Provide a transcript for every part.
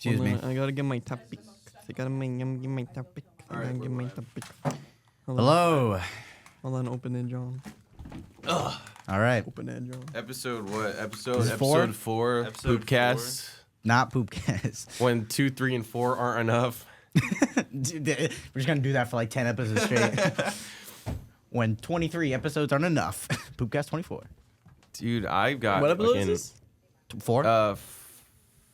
Excuse me. I gotta get my topic. I gotta get my topic. I gotta get my topic. Hello. Hold on, open it, John. All right. Open it, John. Episode what? Episode Is it four? episode 4. Episode Poopcast. Not Poopcast. When 2, 3, and 4 aren't enough. Dude, we're just going to do that for like 10 episodes straight. When 23 episodes aren't enough. Poopcast 24. Dude, I've got What episode fucking, is this? 4?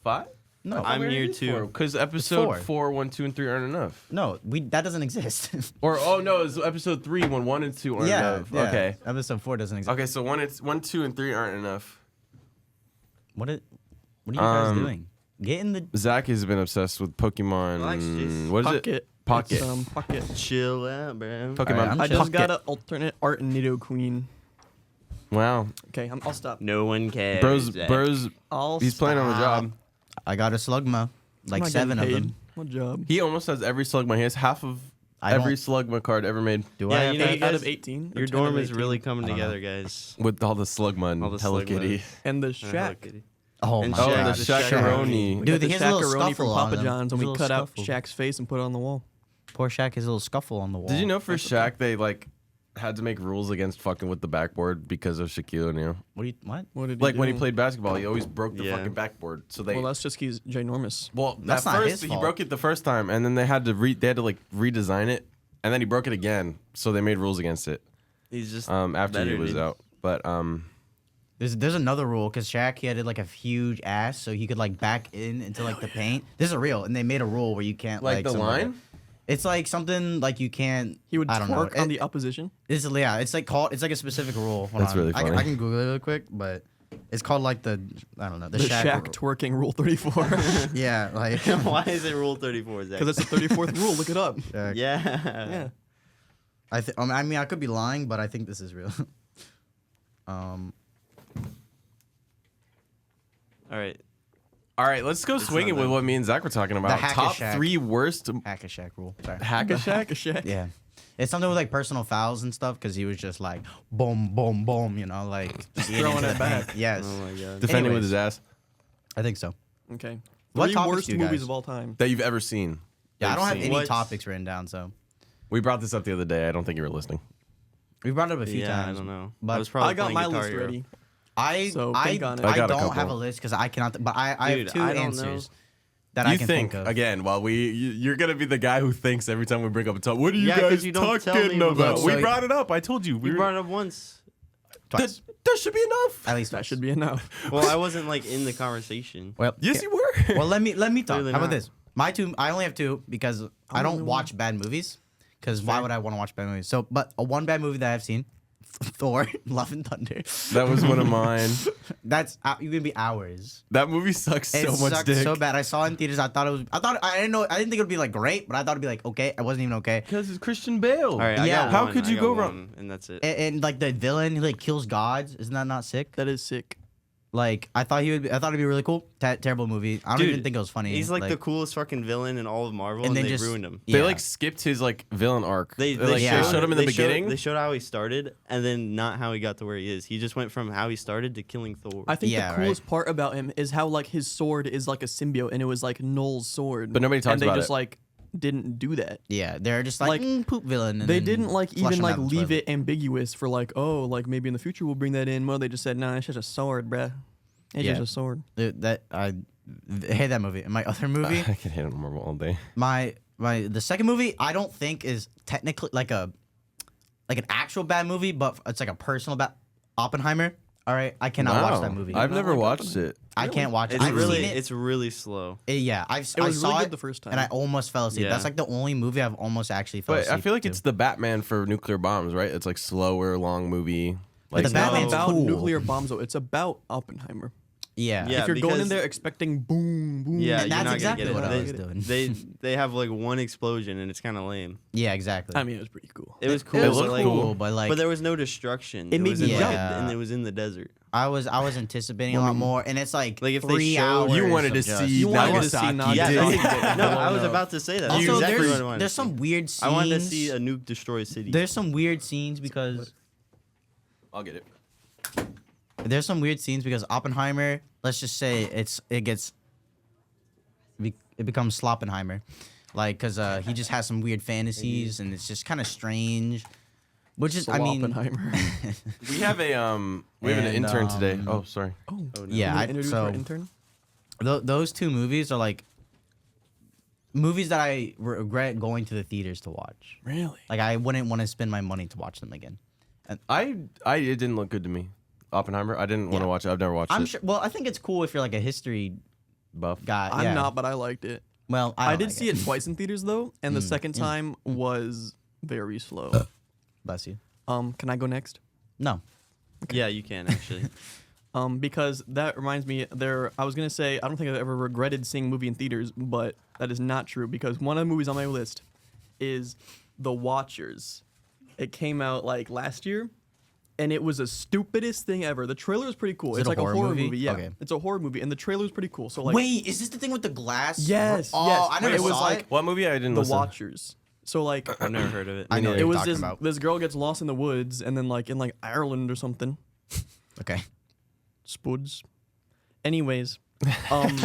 5. No. I'm here too. Because episode four. 4, 1, 2, and 3 aren't enough. No, that doesn't exist. Or no, it's episode 3 when 1 and 2 aren't yeah, enough. yeah. Okay. Episode 4 doesn't exist. Okay, so 1, 2, and 3 aren't enough. What are you guys doing? Get in the... Zach has been obsessed with Pokemon. Relax, Jason. What is Pocket. it? Pocket. It's, Pocket. Chill out, bro. Pokemon. Alright, I'm I chill. just got an alternate art Nido Queen. Wow. Okay, I'll stop. No one cares. Bro's, I'll he's playing on the Stop. job. I got a Slugma. Like I'm not 7 of getting them. paid. What job? He almost has every Slugma. He has half of I every don't- Slugma card ever made Do Yeah, I have you know, 8 you out guys- of 18. or Your 10 out of dorm is 18. really coming I don't know. together, guys. with all the Slugma and All the Hello Slugma. Kitty. And the Oh, Hello Shack. Kitty. Oh And my Oh, Shaq. and god. the The Shaq. Shakaroni. We Dude, got the he has a little Shakaroni from scuffle Papa on them. John's, and There's a we little cut out scuffle. Shaq's face and put it on the wall. Poor Shaq has a little scuffle on the wall. Did you know for Shaq they like had to make rules against fucking with the backboard because of Shaquille O'Neal? What? What did Like he when he do? played basketball, he always broke the Yeah. fucking backboard. So they Well, that's just he's ginormous. That's at not first his he fault. broke it the first time, and then they had to like redesign it, and then he broke it again. So they made rules against it. He's just After he better, was dude. out, but There's another rule because Shaq he had like a huge ass, so he could like back into like the paint. This is real, and they made a rule where you can't like the somewhere- line. It's like something like you can't. He would I don't know. twerk on the opposition. It's like called. It's like a specific rule. Hold That's on. really I can funny. Google it real quick, but it's called like the I don't know the The Shaq. Shaq rule. twerking rule 34. Yeah, like Why is it Rule 34, Zach? Because it's the 34th rule. Look it up. Shaq. Yeah. Yeah. I mean, I could be lying, but I think this is real. All right. All right, let's go swing not it with them. what me and Zach were talking about. Hack a Top Shack. 3 worst Hack a Shaq rule. Sorry. hack a Shack. Shaq. Yeah. It's something with like personal fouls and stuff because he was just like boom, boom, boom, you know, like just throwing it back. Yes, Oh my god. Defending with Anyways. his ass I think so. Okay. What 3 topics worst do you movies guys- of all time. that you've ever seen. Yeah, I don't have seen. any What? topics written down, so We brought this up the other day. I don't think you were listening. we brought it up a few Yeah, times. I don't know. but I was probably I got playing my Guitar list Hero. ready. I So I, think on it. I I got a don't couple. have a list because I cannot. But I Dude, have 2 I don't answers know. that You I can think of. again while you're gonna be the guy who thinks every time we bring up a topic. What are you Yeah, 'cause guys you don't tell talking me what- about? Look, We so- brought it up. I told you. We brought it up once. Twice. That should be enough. At least That twice. should be enough. Well, I wasn't like in the conversation. Well, Yes, yeah. you were. Well, let me talk. Clearly How about not. this? My 2. I only have 2 because I don't watch bad movies. Because why would I want to watch bad movies? So, but one bad movie that I've seen, Thor: Love and Thunder. That was one of mine. That's you can be hours. That movie sucks It so much sucked dick. so bad. I saw it in theaters. I didn't think it would be like great, but I thought it'd be like okay. It wasn't even okay. Because it's Christian Bale. All right. Yeah. I got How one, could I you got go one, wrong? And that's it. And like the villain, he like kills gods. Isn't that not sick? That is sick. Like I thought it'd be really cool. Terrible movie. I don't Dude, even think it was funny. He's like the coolest fucking villain in all of Marvel, And and, then they just- ruined him. They yeah. like skipped his like villain arc. They showed him in the beginning. They showed how he started, and then not how he got to where he is. He just went from how he started to killing Thor. I think Yeah, the coolest part about him is how like his sword is like a symbiote, and it was like Null's sword. But nobody talks and they about just it. like didn't do that. Yeah, they're just like, Like, poop villain. And They then didn't like flush even him like down the leave toilet. it ambiguous for like, oh, like maybe in the future we'll bring that in. Well, they just said, nah, it's just a sword, bruh. It's Yeah. just a sword. That I hate that movie. And my other movie, I can hate on Marvel all day. the second movie, I don't think is technically like an actual bad movie, but it's like a personal bad. Oppenheimer. All right, I cannot watch that movie. I've not never like watched Oppenheimer. it. I can't watch it. it's I've really, seen it. it's really slow. Yeah, I was saw really it good the first time. and I almost fell asleep. Yeah. That's like the only movie I've almost actually fell But asleep I feel like to. it's the Batman for nuclear bombs, right? It's like slower, long movie. Like the It's not Batman's about cool. nuclear bombs though. It's about Oppenheimer. yeah. Yeah, If you're going in because- there expecting boom, boom, Yeah, And you're that's not exactly gonna what get I it. was doing. They have like one explosion, and it's kind of lame. Yeah, exactly. I mean, it was pretty cool. It was cool. It was but, looked like, cool. but like but there was no destruction. It made was me in, jump. and it was in the desert. I was anticipating a lot more, and it's like Like, if they 3 showed- hours. You wanted to of just- see You wanted to see Nagasaki. Nagasaki. Yeah, did. no, I was Blown up. about to say that. That's Also, exactly what I there's wanted there's to some see. weird scenes. I wanted to see a nuke destroy a city. There's some weird scenes because I'll get it. there's some weird scenes because Oppenheimer. Let's just say it gets it becomes Sloppenheimer, like because he just has some weird fantasies and it's just kind of strange. Which is, I mean, Oppenheimer. We have an intern today. Oh, sorry. Oh, yeah. introduce our intern. Those two movies are like movies that I regret going to the theaters to watch. Really? Like I wouldn't want to spend my money to watch them again. It didn't look good to me. Oppenheimer. I didn't want to watch it. I've never watched I'm it. sure. Well, I think it's cool if you're like a history Buff. guy. I'm yeah. not, but I liked it. Well, I don't did like see it twice in theaters though, and the second time was very slow. Bless you. Can I go next? No. Yeah, you can actually. Because that reminds me, I was gonna say I don't think I've ever regretted seeing a movie in theaters, but that is not true because one of the movies on my list is The Watchers. It came out like last year, and it was the stupidest thing ever. The trailer is pretty cool. Is it It's a like horror a horror movie? movie. Yeah, Okay. it's a horror movie, and the trailer is pretty cool. So like, Wait, is this the thing with the glass? Yes, Oh, yes. I never It was saw like it. What movie? I didn't The listen. Watchers. So like, I've never heard of it. I know what it you're was talking about. this girl gets lost in the woods, and then like in like Ireland or something. Okay. Spuds. Anyways, um,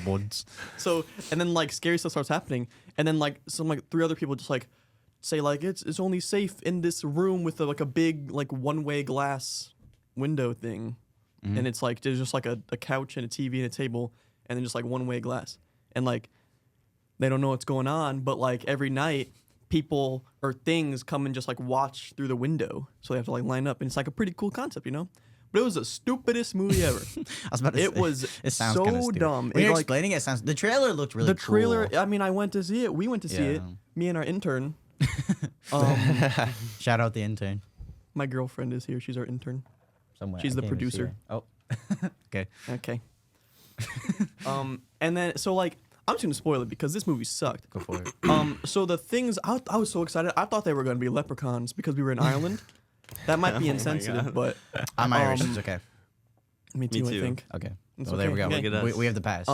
Buds. so and then like scary stuff starts happening, and then like some like three other people just like say like it's only safe in this room with like a big like one-way glass window thing, and it's like there's just like a couch and a TV and a table, and then just like one-way glass, and like they don't know what's going on, but like every night people or things come and just like watch through the window, so they have to like line up, and it's like a pretty cool concept, you know. But it was the stupidest movie ever. I was about to It say, was it sounds so kinda stupid. dumb. When It, you're like- explaining it, sounds. The trailer looked really The trailer, cool. I mean, I went to see it. We went to see it. Yeah. Me and our intern. Shout out the intern. My girlfriend is here. She's our intern. Somewhere. She's I the can't even see producer. her. Oh. Okay. Okay. And then so like I'm just gonna spoil it because this movie sucked. Go for it. So the things I was so excited. I thought they were gonna be leprechauns because we were in Ireland. That might be Oh my insensitive, God. but I'm Irish. Um, It's okay. me too. I too. think. Okay. It's Well, there we okay. go. Look at us. We have the pass.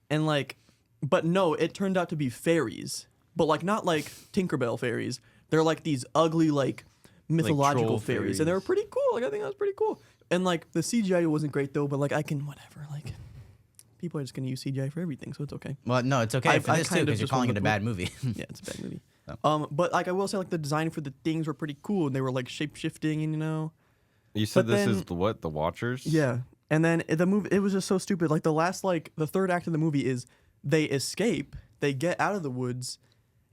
And like, but no, it turned out to be fairies, but like not like Tinkerbell fairies. They're like these ugly like mythological troll fairies, and they were fairies. pretty cool. Like I think that was pretty cool. And like the CGI wasn't great though, but like I can whatever. Like people are just gonna use CGI for everything, so it's okay. Well, no, it's okay for I this too kind of because you're just calling it wanted a to- bad movie. Yeah, it's a bad movie. Oh. But like I will say, like the design for the things were pretty cool, and they were like shape shifting, and you know. You said But this is then- the what? The Watchers? Yeah, and then the movie, it was just so stupid. Like the third act of the movie is they escape, they get out of the woods,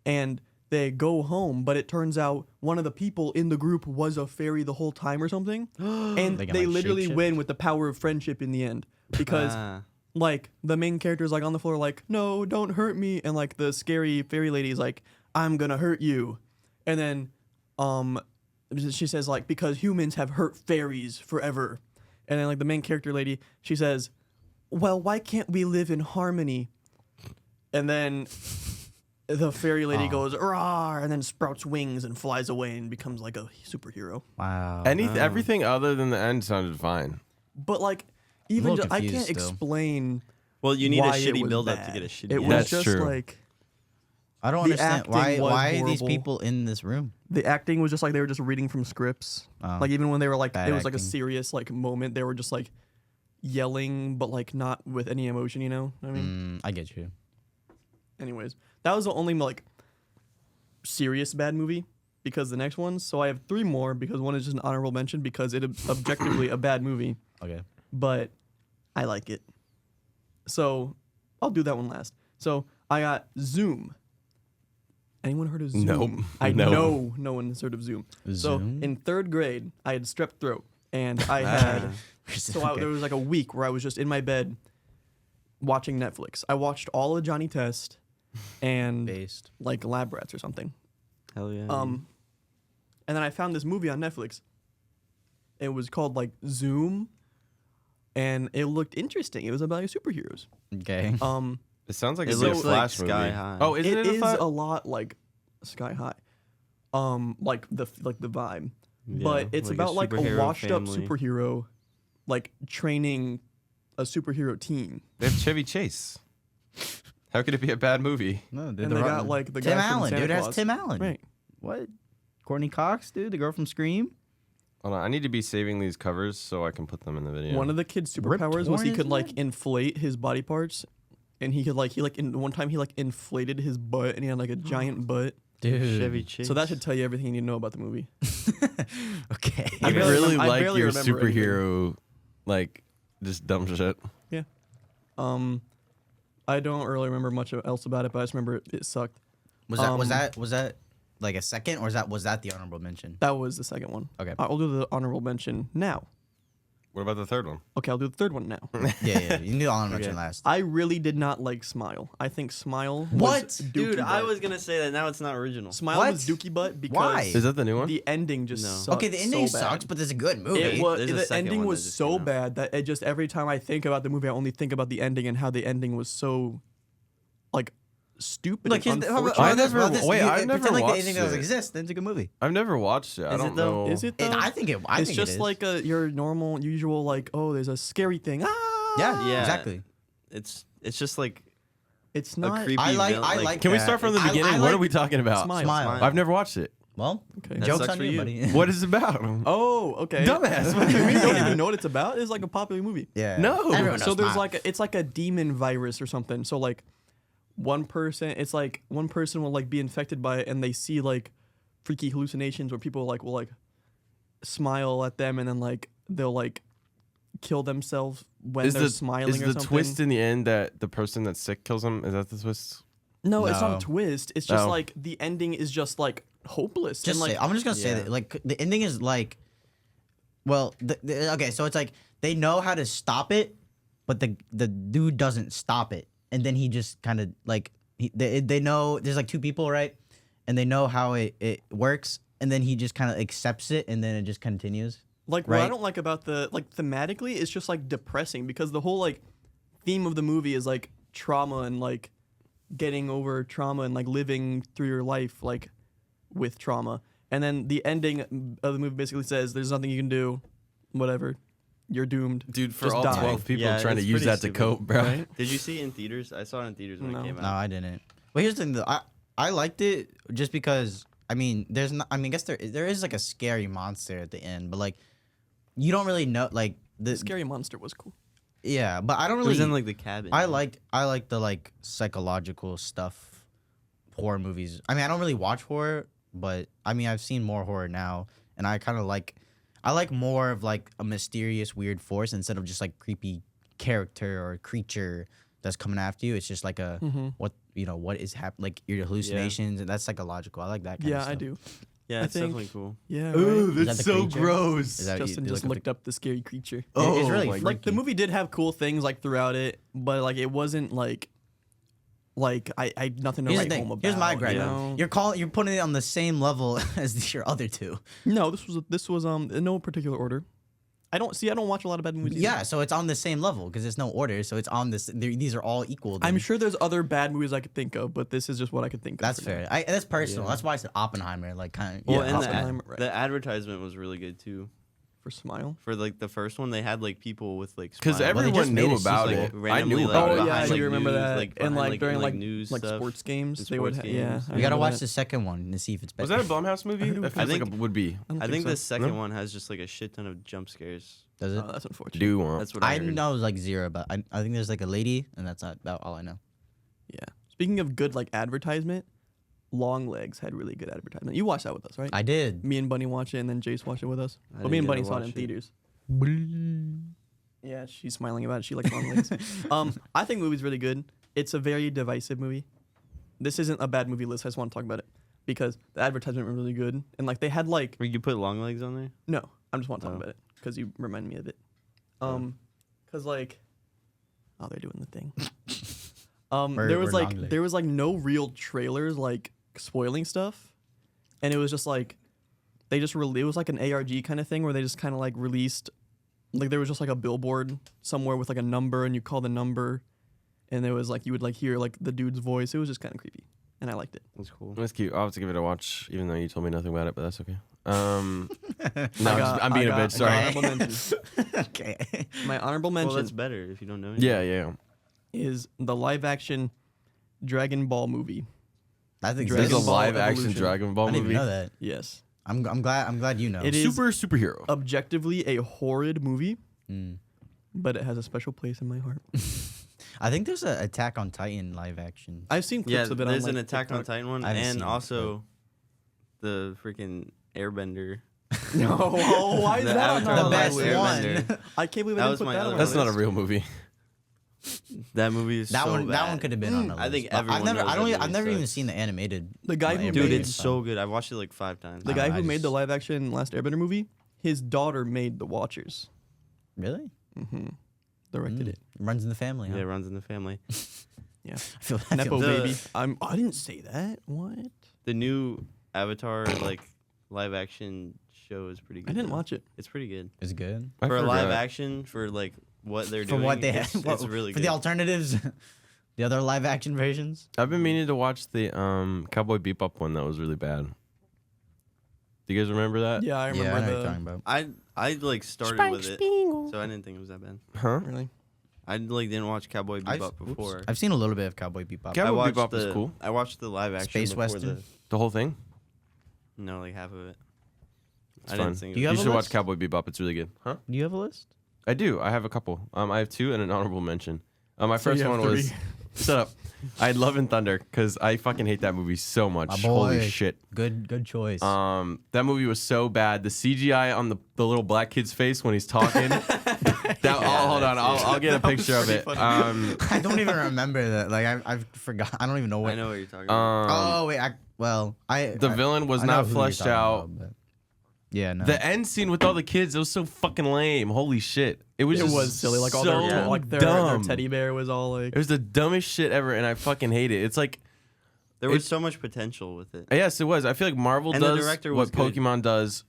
and they go home. But it turns out one of the people in the group was a fairy the whole time or something, and They they, can, like, literally shapeshift? win with the power of friendship in the end because. Ah. Like the main character is like on the floor, like, no, don't hurt me, and like the scary fairy lady is like, I'm gonna hurt you, and then, she says like because humans have hurt fairies forever, and then like the main character lady, she says, well, why can't we live in harmony? And then the fairy lady goes rawr, and then sprouts wings and flies away and becomes like a superhero. Wow. Everything other than the end sounded fine. But like even little I confused can't still. explain. Well, you need a why it shitty was build up bad. to get a shitty. It end. was That's just true. like I don't the understand acting why. was Why are these horrible. people in this room? the acting was just like they were just reading from scripts. Oh. Like even when they were like Bad it was like a acting. serious like moment, they were just like yelling, but like not with any emotion. You know what I mean? I get you. Anyways, that was the only like serious bad movie because the next one. So I have three more because one is just an honorable mention because it objectively a bad movie, Okay. but I like it. So I'll do that one last. So I got Zoom. Anyone heard of Zoom? Nope. I No. know no one has heard of Zoom. So Zoom? in third grade, I had strep throat, and I had Okay. there was like a week where I was just in my bed watching Netflix. I watched all of Johnny Test and Based. like Lab Rats or something. Hell yeah. And then I found this movie on Netflix. It was called like Zoom, and it looked interesting. It was about like, superheroes. Okay. It sounds like It it's like a looks like Flash Sky movie. High. Oh, isn't it, It is a a lot like Sky High, like the vibe, Yeah, but it's like a about like a superhero washed up family. superhero, like training a superhero team, They have Chevy Chase. How could it be a bad movie? No, dude, and the they ro- got like the Tim guy from Allen, Santa dude. It has Claus. Tim Allen. Right. What? Courtney Cox, dude, the girl from Scream. Hold on, I need to be saving these covers so I can put them in the video. One of the kid's Rip superpowers was he Torn, could isn't like it? inflate his body parts and in one time he like inflated his butt, and he had like a giant butt. Dude. Chevy Chase. So that should tell you everything you need to know about the movie. Okay. I barely really I like barely your remember anything. superhero, like just dumb shit. Yeah. I don't really remember much else about it, but I just remember it sucked. Was that like a second, or was that the honorable mention? That was the second one. Okay. I'll do the honorable mention now. What about the third one? Okay, I'll do the third one now. Yeah. You knew the honorable mention Okay. last. I really did not like Smile. I think Smile What? was Dude, dookie I butt. was gonna say that. Now it's not original. Smile What? was dookie butt because Why? Is that the new one? the ending just No. sucked Okay, the ending so bad. sucks, but it's a good movie. It was, There's a the second ending one was that just so came out. bad that it just every time I think about the movie, I only think about the ending and how the ending was so like stupid. Look, and here's the, unfortunate. I never- wait, you, I never pretend like the watched ending doesn't it. exist. Then it's a good movie. I've never watched it. I Is it don't though? know. Is it though? I think it it's is. just like your normal, usual, like, oh, there's a scary thing. Ah, Yeah, Yeah. exactly. It's just like it's a not. creepy. I like- villain, I like Can we that. start from the I beginning? like- What are we talking about? Smile. Smile. I've never watched it. Well, Okay. That jokes sucks on for you, you. buddy. What is it about? Oh, okay. Dumbass. What do you We don't mean? even know what it's about. It's like a popular movie. Yeah. No. Everyone So knows there's Smile. like it's like a demon virus or something. So like one person will like be infected by it and they see like freaky hallucinations where people like will like smile at them and then like they'll like kill themselves when they're smiling is or the something. twist in the end that the person that's sick kills them? Is that the twist? No, it's not No. a twist. It's just Oh. like the ending is just like hopeless. Just and like say, I'm just gonna say Yeah. that like the ending is like, well, okay, so it's like they know how to stop it, but the dude doesn't stop it, and then he just kind of like they know there's like two people, right, and they know how it works, and then he just kind of accepts it, and then it just continues. Like what I Right. don't like about the like thematically, it's just like depressing because the whole like theme of the movie is like trauma and like getting over trauma and like living through your life like with trauma. And then the ending of the movie basically says there's nothing you can do, whatever, you're doomed. Dude, for Just all die. 12 people Yeah, trying to it's use pretty that stupid. to cope, bro. Right? Did you see it in theaters? I saw it in theaters when No. it came out. No, I didn't. But here's the thing, though. I liked it just because I mean, there's not. I mean, I guess there is like a scary monster at the end, but like you don't really know like the Scary Monster was cool. yeah. But I don't It really. was in like the cabin. I like the like psychological stuff, horror movies. I mean, I don't really watch horror, but I mean, I've seen more horror now, and I kind of like. I like more of like a mysterious, weird force instead of just like creepy character or creature that's coming after you. It's just like a what is happening, like your hallucinations, and that's psychological. I like that. Kind of Yeah, stuff. I do. Yeah, I it's think- definitely cool. Yeah, Ooh, right. that's the so creature? gross. Is that what Justin you just look looked up the scary creature. It's Oh really my- Like the freaky. movie did have cool things like throughout it, but like it wasn't like I had nothing to Here's the write thing. home about. Here's my gripe. you know? You're putting it on the same level as your other two. No, this was in no particular order. I don't watch a lot of bad movies. either. Yeah, so it's on the same level because there's no order. So it's on this. These are all equal. then. I'm sure there's other bad movies I could think of, but this is just what I could think of. That's for now. fair. That's personal. Yeah. That's why I said Oppenheimer. Like kind of. Well, Yeah, and Oppenheimer, right. the advertisement was really good too. For Smile. For like the first one, they had like people with like Because smiles. Well, they just everyone made knew it about like, it. I randomly, knew like, about Oh it. yeah, I behind, do like, remember news, that. like, and behind, like like, during in, like, like news like stuff. sports games, And they would. sports Yeah, games. I We gotta remember watch that. the second one to see if it's better. Was that a Blumhouse movie? That feels like think- a would be. don't I think so. the second No? one has just like a shit ton of jump scares. Does it? Oh, that's unfortunate. Do want. That's what I I heard. know like zero, but I think there's like a lady, and that's not about all I know. Yeah. Speaking of good like advertisement, Long Legs had really good advertisement. You watched that with us, right? I did. Me and Bunny watched it, and then Jace watched it with us. I But me and didn't Bunny get to saw it in watch it. theaters. Yeah, she's smiling about it. She likes Long Legs. I think the movie's really good. It's a very divisive movie. This isn't a bad movie list. I just want to talk about it because the advertisement was really good, and like they had like You put long legs on there. no, I just want to talk Oh. about it because you remind me of it. Because like, oh, they're doing the thing. There was we're like long-legged. there was like no real trailers like spoiling stuff, and it was just like they just it was like an ARG kind of thing where they just kind of like released like there was just like a billboard somewhere with like a number and you call the number, and there was like you would like hear like the dude's voice. It was just kind of creepy, and I liked it. That's cool. That's cute. I'll have to give it a watch, even though you told me nothing about it, but that's okay. No, I I'm being a got- bitch. I got Sorry. honorable mention. Okay. My honorable Well, mention that's better if you don't know. anything. Yeah. is the live action Dragon Ball movie. I think There's a Dragon Ball live action Evolution. Dragon I Ball didn't movie. even know that. Yes. I'm glad you know. It is Superhero. objectively a horrid movie, Mm. but it has a special place in my heart. I think there's a Attack on Titan live action. I've seen Yeah, clips of it. there's on, an like, Attack on TikTok. Titan one, I haven't seen and it, also the freaking Airbender. No, why is The that on Avatar The my best list? Airbender. one. I can't believe That I was didn't put my that other on one. my That's not a list. real movie. That movie is That so one, bad. that one could have been on the I think list. But I've everyone never, knows I don't, that I've movie never even sucks. seen the animated. The guy who Airbender Dude, made- it's stuff. so good. I've watched it like 5 times. The I guy don't know, who I made the just- live action Last Airbender movie, his daughter made The Watchers. Really Directed it. runs in the family. Huh? Uh-huh. Yeah, it runs in the family. Yeah. I feel, I Nepo feel The- baby. I didn't say that. What? The new Avatar like live action show is pretty good. I didn't though. watch it. It's pretty good. it's good. I For a live forgot. action, for like what they're For doing, what they it's, have, it's really for good. the alternatives, the other live action versions. I've been meaning to watch the Cowboy Bebop one that was really bad. Do you guys remember that? Yeah, I Yeah, I know remember what you're talking the. about. I like started with it, so I didn't think it was that bad. Huh? Really? I like didn't watch Cowboy I've- Bebop before. I've seen a little bit of Cowboy Bebop. Cow- I Cowboy watched Bebop the is cool. I watched the live action Space before Western? The whole thing? no, like half of it. It's I fun. didn't think it Do you was have You a should watch list? Cowboy Bebop. It's really good. Huh? Do you have a list? I do. I have a couple. I have 2 and an honorable mention. My So first you have one was 3. shut up. I Love and Thunder because I fucking hate that movie so much. My Holy boy. shit. Good choice. That movie was so bad. The CGI on the little black kid's face when he's talking. Hold on. I'll get a That was picture of pretty it. funny. I don't even remember that. Like I forgot. I don't even know what. I know what you're talking about. Oh wait, the villain was I know not who you're fleshed talking out. about, but- yeah, no. The end scene with all the kids, it was so fucking lame. Holy shit. It was It just was silly. Like all so their like their dumb. teddy bear was all like. It was the dumbest shit ever, and I fucking hate it. It's like, There was it- so much potential with it. yes, it was. I feel like Marvel And the does director what was good. Pokemon does,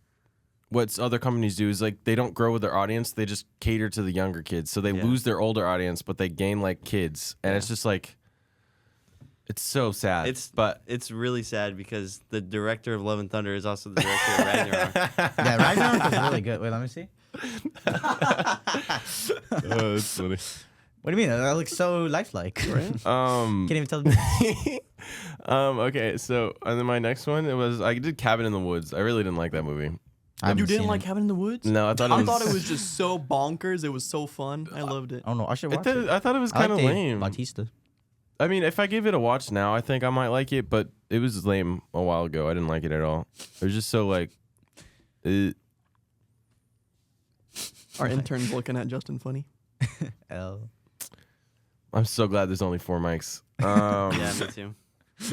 what other companies do is like they don't grow with their audience. They just cater to the younger kids. So they Yeah. lose their older audience, but they gain like kids. And it's just like, it's so sad. But It's really sad because the director of Love and Thunder is also the director of Ragnarok. yeah, Ragnarok was really good. Wait, let me see. that's funny. What do you mean? That looks so lifelike. Can't even tell. Okay, so and then my next one, it was I did Cabin in the Woods. I really didn't like that movie. You didn't like Cabin in the Woods? No, I thought it was. just so bonkers. It was so fun. I loved it. I don't know. I should I watch it. thought it was I like kind of Dave lame. Bautista. I mean, if I gave it a watch now, I think I might like it, but it was lame a while ago. I didn't like it at all. It was just so like, Our intern's looking at Justin funny. L. I'm so glad there's only 4 mics. Yeah, me too.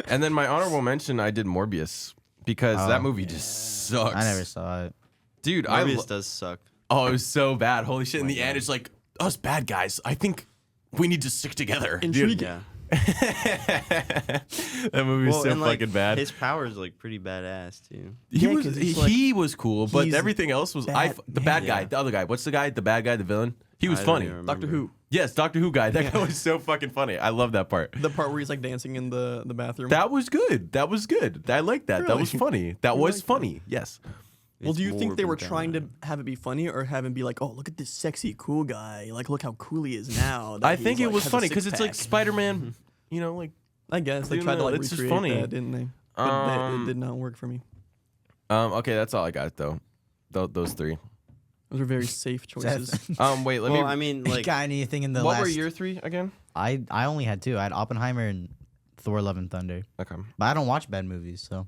And then my honorable mention, I did Morbius because Oh. that movie just sucks. I never saw it. Dude, Morbius does suck. Oh, it was so bad. Holy shit! In the end, it's like us bad guys. I think we need to stick together. Dude, Intriguing. Yeah. that movie was so and, like, fucking bad. His power is like pretty badass too. He Yeah, was 'cause he's, like, he was cool, but he's everything else was bad the bad guy, Yeah. the other guy. What's the guy? The bad guy, the villain. He was I don't funny. even Doctor remember. Who. Yes, Doctor Who guy. That guy was so fucking funny. I love that part. The part where he's like dancing in the bathroom. That was good. That was good. I like that. That was Really? Funny. That You was like that? funny. Yes. well, It's do you think they were Morbid trying to Down. have it be funny or have it be like, oh, look at this sexy cool guy. Like, look how cool he is now. that I he's, think it like, was has a funny because it's like six-pack." Spider-Man. You know, like I guess they You tried to know, like it's just recreate funny. that, didn't they? But it did not work for me. Okay, that's all I got though. Those 3. Those were very safe choices. Wait, let Well, me. I mean, like Got anything in the what last? were your 3 again? I only had 2. I had Oppenheimer and Thor: Love and Thunder. Okay. But I don't watch bad movies, so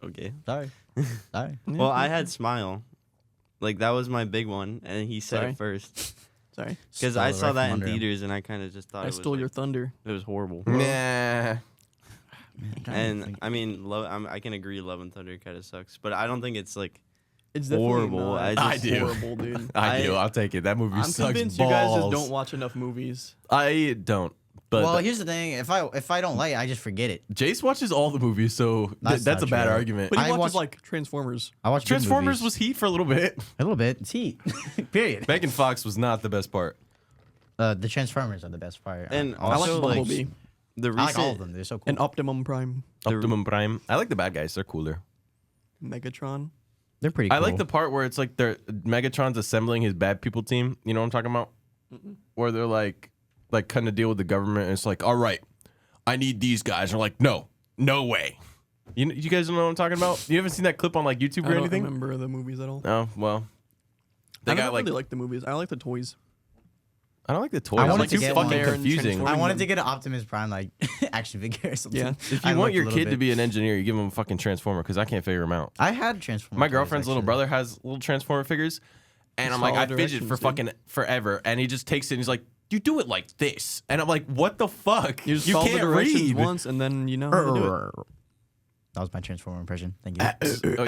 okay. sorry. Sorry. Well, I had Smile. Like that was my big one, and he said Sorry. it first Sorry, because Stole I it saw right that from in under him. theaters, and I kind of just thought I it was stole like, your thunder. it was horrible. Nah. Man, I'm trying to And think. I mean, I can agree, Love and Thunder kind of sucks, but I don't think it's like It's definitely horrible. not. I It's do. horrible, dude. I do. I- I'll take it. That movie I'm sucks convinced balls. you guys just don't watch enough movies. I don't. But Well, here's the thing. If I don't like it, I just forget it. Jace watches all the movies, so That's that's a not bad true. argument. But he I watches watched- like Transformers. I watch good Transformers movies. was heat for a little bit. a little bit. It's heat. Period. Megan Fox was not the best part. The Transformers are the best part. And I like also like Bumblebee the I like all of recent them. They're so cool. and Optimum Prime, Optimum Prime. I like the bad guys. They're cooler. Megatron. They're pretty cool. I like the part where it's like Megatron's assembling his bad people team. You know what I'm talking about? Where they're like cutting a deal with the government, and it's like, all right, I need these guys. And they're like, no way. You guys don't know what I'm talking about? You haven't seen that clip on like YouTube I or don't anything? remember the movies at all. Oh well, they I got don't like really like the movies. I like the toys. I don't like the toys. I It's wanted like to too get fucking one. confusing. I wanted to get an Optimus Prime like action figure or something. Yeah. If I you want looked a your little kid to bit. be an engineer, you give him a fucking transformer because I can't figure them out. I had Transformers. My girlfriend's little brother has little transformer figures, and I'm like, I Solid fidget directions, for dude. fucking forever, and he just takes it and he's like, you do it like this, and I'm like, what the fuck? You just follow the can't directions read. once, and then you know how to do it. That was my Transformer impression. Thank you. Oh,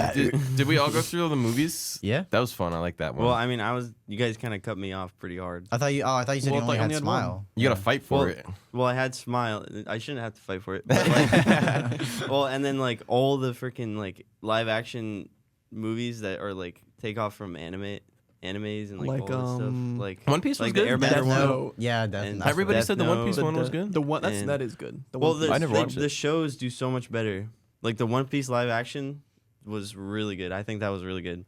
did we all go through all the movies? Yeah. That was fun. I like that one. Well, I mean, you guys kind of cut me off pretty hard. I thought you. Oh, I thought you said Well, you I only thought had you only had Smile. you gotta fight for Well, it. Well, I had Smile. I shouldn't have to fight for it. But like, well, and then like all the freaking like live action movies that are like take off from animes and like Like, all this stuff. Like One Piece was like the good. Airbender Death one. Note. Yeah, Death And Note. Everybody Death said the One Note. Piece one was good. The one And- that is good. The Well, One I never watched the it. shows do so much better. Like the One Piece live action was really good. I think that was really good.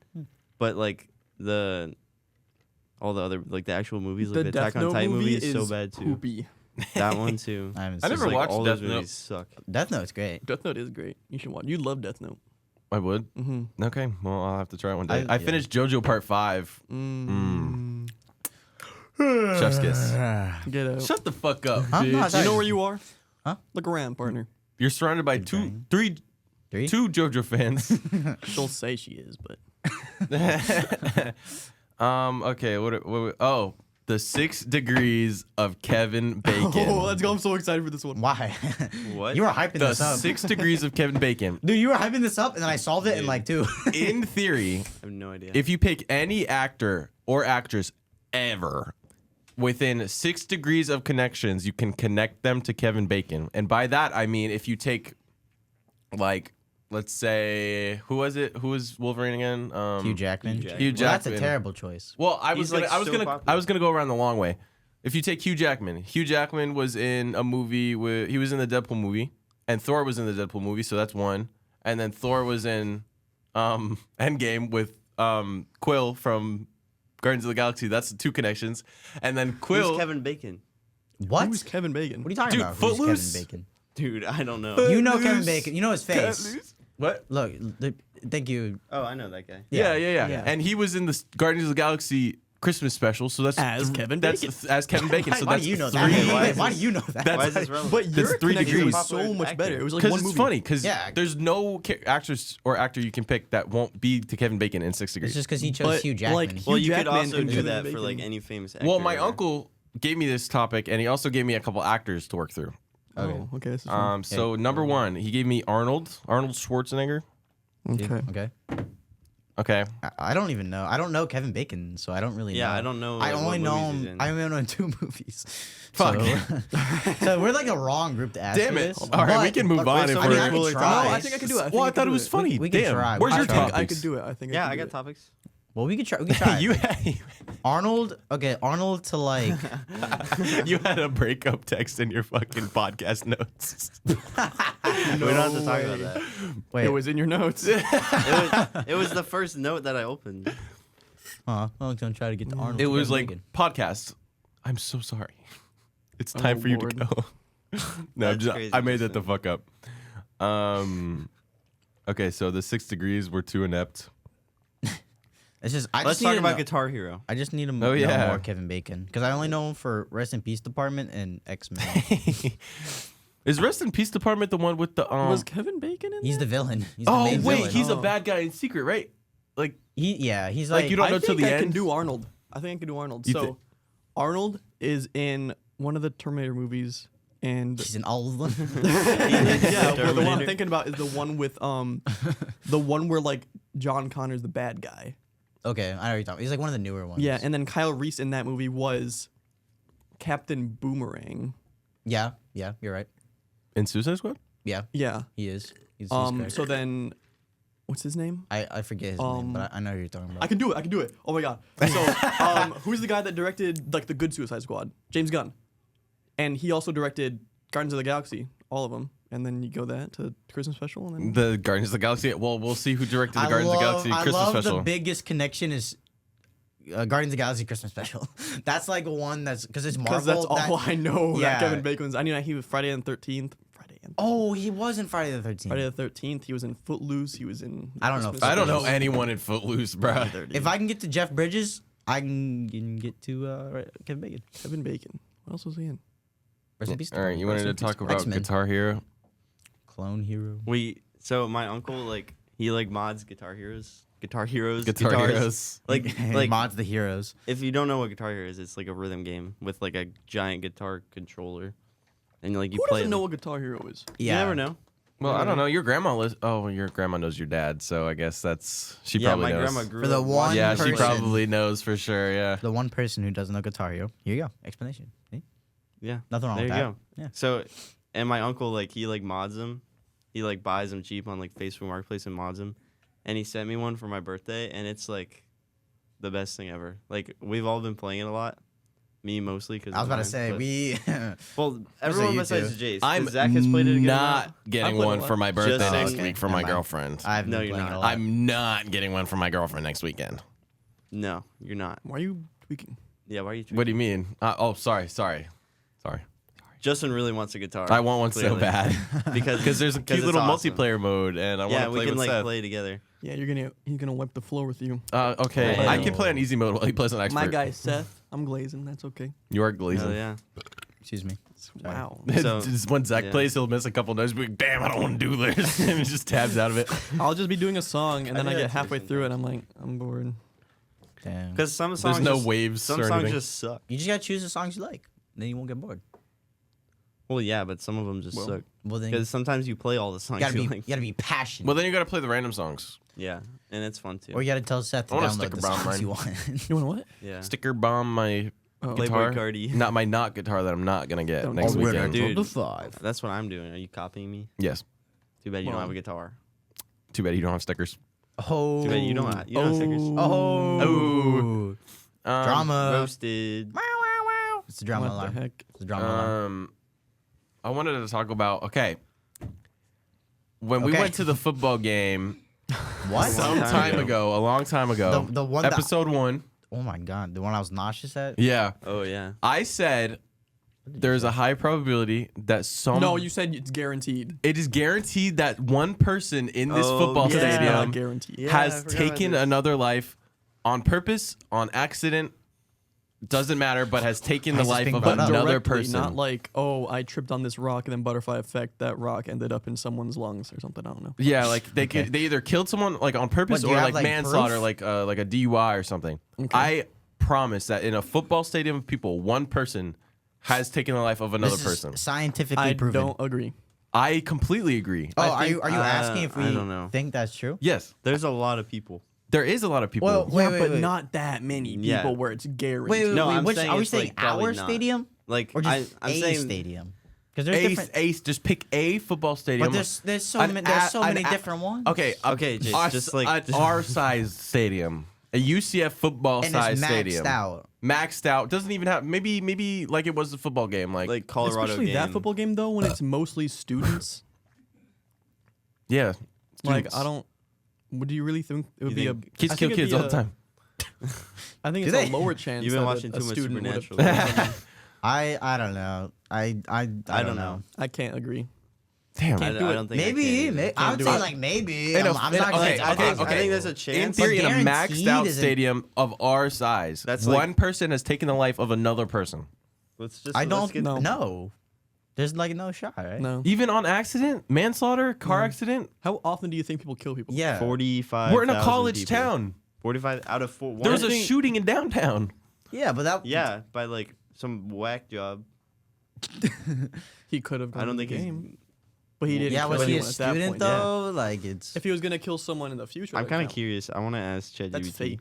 But like all the other like the actual movies, like the Death Attack on Note Titan movie movie is so bad too. poopy. That one too. I haven't I seen never it. Like, watched all Death those Note. movies suck. Death Note's great. Death Note is great. You should watch. You love Death Note. I would. Mm-hmm. Okay, well, I'll have to try it one day. I- I yeah. finished JoJo Part 5. Chef's kiss. Get out. Shut the fuck up. Huh? dude. No, You sorry. know where you are? Huh? Look around, partner. You're surrounded by Bang. two Three? JoJo fans. She'll say she is, but Okay, oh, the 6 degrees of Kevin Bacon. oh, let's go! I'm so excited for this one. Why? What? You were hyping The this up. 6 degrees of Kevin Bacon. Dude, you were hyping this up, and then I solved it in like 2. In theory, I have no idea. if you pick any actor or actress ever within 6 degrees of connections, you can connect them to Kevin Bacon. And by that, I mean if you take, like, let's say, who was Wolverine again? Hugh Jackman. Hugh Jackman. Hugh Well, that's a Jackman. terrible choice. Well, I He's, was like, so gonna popular. go around the long way. If you take Hugh Jackman was in a movie he was in the Deadpool movie, and Thor was in the Deadpool movie, so that's one. And then Thor was in Endgame with Quill from Guardians of the Galaxy. That's 2 connections. And then Quill, Who's Kevin Bacon? What? Who's Kevin Bacon? What are you talking Dude, about? Who's Footloose? Kevin Bacon? Dude, I don't know. You know Kevin Footloose. Bacon. You know his face. What? Look, thank you. Oh, I know that guy. Yeah. Yeah. And he was in the Guardians of the Galaxy Christmas special. So that's As Kevin that's Bacon. as Kevin Bacon. So Why that's do you know 3. that? Why Wait, is why this- do you know that? That's- Why is this relevant? But your That's 3 connection degrees. was so Popular much actor. better. It was like Because one it's movie. funny. Because Yeah. there's no actress or actor you can pick that won't be to Kevin Bacon in 6 degrees. It's just because he chose But, Hugh Jackman. like, Well, Hugh you could Jackman also and do Kevin that for Bacon. like any famous actor. Well, my ever. uncle gave me this topic, and he also gave me a couple actors to work through. Okay. Oh, okay. This is fun. So number 1, he gave me Arnold Schwarzenegger. Okay. Okay. Okay, I don't even know. I don't know Kevin Bacon, so I don't really know. Yeah, I don't know. I like, only what know movies he's him. in. I only know him 2 movies. Fuck. So, so we're like a wrong group to ask. damn for it! this. All right, we But- can move Wait, on so if I mean, we're. I could Cooler try. No, I think I can do it. Well, I thought it was funny. We can Damn. try. Where's We your can try. topics? I could do it. I think. Yeah, I I could got topics. Well, we could try. We could try. you Arnold. Okay, Arnold to like. you had a breakup text in your fucking podcast notes. We don't have to talk about that. Wait. It was in your notes. It was the first note that I opened. I was gonna try to get to Arnold. It to was Kevin like Bacon. podcast. I'm so sorry. It's Oh, time for you Lord. to go. No, I'm That's just, crazy I made just that the fuck up. Okay, so the 6 degrees were too inept. It's just. I Let's just talk need to about know- Guitar Hero. I just need to Oh, know yeah. more Kevin Bacon because I only know him for Rest in Peace Department and X Men. Is Rest in Peace Department the one with the Was Kevin Bacon in He's the there? villain. He's the Oh main wait, villain. he's a Oh. bad guy in secret, right? Like He's Like, like you don't I know till think the I can end? do Arnold. I think I can do Arnold. You So, thi- Arnold is in one of the Terminator movies, and He's in all of them. yeah, well, the one I'm Terminator. thinking about is the one with the one where like John Connor's the bad guy. Okay, I know what you're talking. He's like one of the newer ones. Yeah, and then Kyle Reese in that movie was Captain Boomerang. yeah, you're right. in Suicide Squad? Yeah, Yeah. he is. He's correct. So then, what's his name? I forget his name, but I know who you're talking about. I can do it. I can do it. Oh my god. So, who's the guy that directed like the good Suicide Squad? James Gunn, and he also directed Guardians of the Galaxy, all of them. And then you go that to Christmas special, and then The Guardians of the Galaxy. Well, we'll see who directed the Guardians of the Galaxy Christmas I love special. the biggest connection is Guardians of the Galaxy Christmas special. That's like one that's because it's Marvel. because that's all that- I know. Yeah. That Kevin Bacon's. I knew that he was Friday and 13th. Oh, he was in Friday the 13th. Friday the 13th. He was in Footloose. He was in. I don't know Christmas I don't know special. anyone in Footloose, bruh. If I can get to Jeff Bridges, I can get to Kevin Bacon. Kevin Bacon. What else was he in? Rest in peace. All right, you wanted to talk about X-Men. Guitar Hero? Clone Hero. So my uncle like he like mods Guitar Heroes. Guitar guitars. Heroes. Like mods the heroes. if you don't know what Guitar Hero is, it's like a rhythm game with like a giant guitar controller, and like you Who play. doesn't it, know like- what Guitar Hero is? You never know. Well, I don't know. Your grandma your grandma knows your dad, so I guess she Yeah, probably my knows. grandma grew For the up one watching Yeah, person. she probably knows for sure. Yeah. The one person who doesn't know Guitar Hero. Here you go. Explanation. See? Yeah, Nothing wrong there with you that. go. Yeah. So, and my uncle like he like mods them. He like buys them cheap on like Facebook Marketplace and mods them. And he sent me one for my birthday, and it's like the best thing ever. Like we've all been playing it a lot. Me mostly because I was about to say we. Well, everyone you besides two. Jace. I'm Zach has played it again. not getting played a one lot. for my birthday Just next saying. week for Never my mind. girlfriend. I've No, been you're playing not. a lot. I'm not getting one for my girlfriend next weekend. No, you're not. Why are you tweaking? Yeah, why are you? What do you mean? Sorry. Justin really wants a guitar. I want one so clearly. bad because there's a cute it's little awesome. multiplayer mode, and I want Yeah, to we play can with like Seth. play together. Yeah, he's gonna wipe the floor with you. Okay, Wow. I can play on easy mode while he plays on expert. My guy Seth, I'm glazing. That's okay. You are Hell glazing. yeah. Excuse me. Sorry. Wow. So- Just when Zach yeah. plays, he'll miss a couple notes. Be like, damn, I don't want to do this, and he just tabs out of it. I'll just be doing a song and then do I that get too halfway through it. sometimes. I'm like, I'm bored. Damn. Because some songs There's no just, waves Some or songs anything. just suck. You just gotta choose the songs you like. Then you won't get bored. Well, yeah, but some of them just Well, suck. Well, then Because sometimes you play all the songs you gotta you be like. you gotta be passionate. Well, then you got to play the random songs. Yeah, and it's fun too. or you gotta tell Seth to I wanna download stick the around songs mine. you want. You want what? Yeah. Sticker bomb my Oh. guitar. Playboy Cardi. Not my guitar that I'm not gonna get Don't next do it. weekend. Dude. the 5. That's what I'm doing. Are you copying me? Yes. Too bad you Well, don't have a guitar. Too bad you don't have stickers. Oh. Too bad you don't have stickers. Oh. Drama. Roasted. It's the drama What alarm. the heck? It's the drama alarm. I wanted to talk about when we Okay. went to the football game What? Some some time time ago. ago, a long time ago. The one that- episode 1. Oh my god, the one I was nauseous at. Yeah, Oh yeah. I said there's a high probability that some. No, you said it's guaranteed. It is guaranteed that one person in this Oh, football yeah. It's not stadium guaranteed. Yeah. I has forgot about taken this. another life on purpose, on accident. Doesn't matter, but has taken the Why is this life being of brought up? another Directly, person. Not like, oh, I tripped on this rock and then butterfly effect. That rock ended up in someone's lungs or something. I don't know. Yeah, like they Okay. they either killed someone like on purpose What, do you or have, like like, manslaughter, proof? like a DUI or something. Okay. I promise that in a football stadium of people, one person has taken the life of another This person. is scientifically I proven. don't agree. I completely agree. Oh, I are think- you asking if we I don't know. think that's true? Yes, There's a lot of people. there is a lot of people. Well, Wait, yeah, but wait. not that many people Yeah. where it's guaranteed. Wait, No, I'm which, saying are we it's, saying like, probably our not. stadium Like or just I'm a saying stadium? Because there's different. Ace, just pick a football stadium. But there's so An many there's so a- an many a- different ones. Okay, Okay, just like- an our size stadium, a UCF football and size it's maxed stadium, out. maxed out. Doesn't even have maybe like it was a football game. Like Colorado Especially game. that football game though, when it's mostly students. yeah, Like students. I don't. What do you really think it would be a? Kids I kill think it'd kids be all the a- time. I think Do it's they? a lower chance. You've been that watching a too much student would've- Supernatural. I don't know. I don't know. I can't agree. Damn. I, I do don't think Maybe, I I can. would do say it. like maybe. In a- I'm in not a- gonna okay, say I think, okay. I think there's a In chance. theory, in a maxed guaranteed out isn't- stadium of our size, That's like- one person has taken the life of another person. Let's I let's don't get- know. know. There's like no shot, right? No. Even on accident, manslaughter, car accident. How often do you think people kill people? Yeah. 45. We're in a college town. 45 out of 4. There was a think- shooting in downtown. Yeah, but that. Yeah, by like some whack job. He could have. I don't think the he's. game, but he didn't. Yeah, kill was he a anyone at that student point, yeah. though? Like it's. If he was gonna kill someone in the future, I'm that kind of count. curious. I want to ask ChatGPT. That's fate.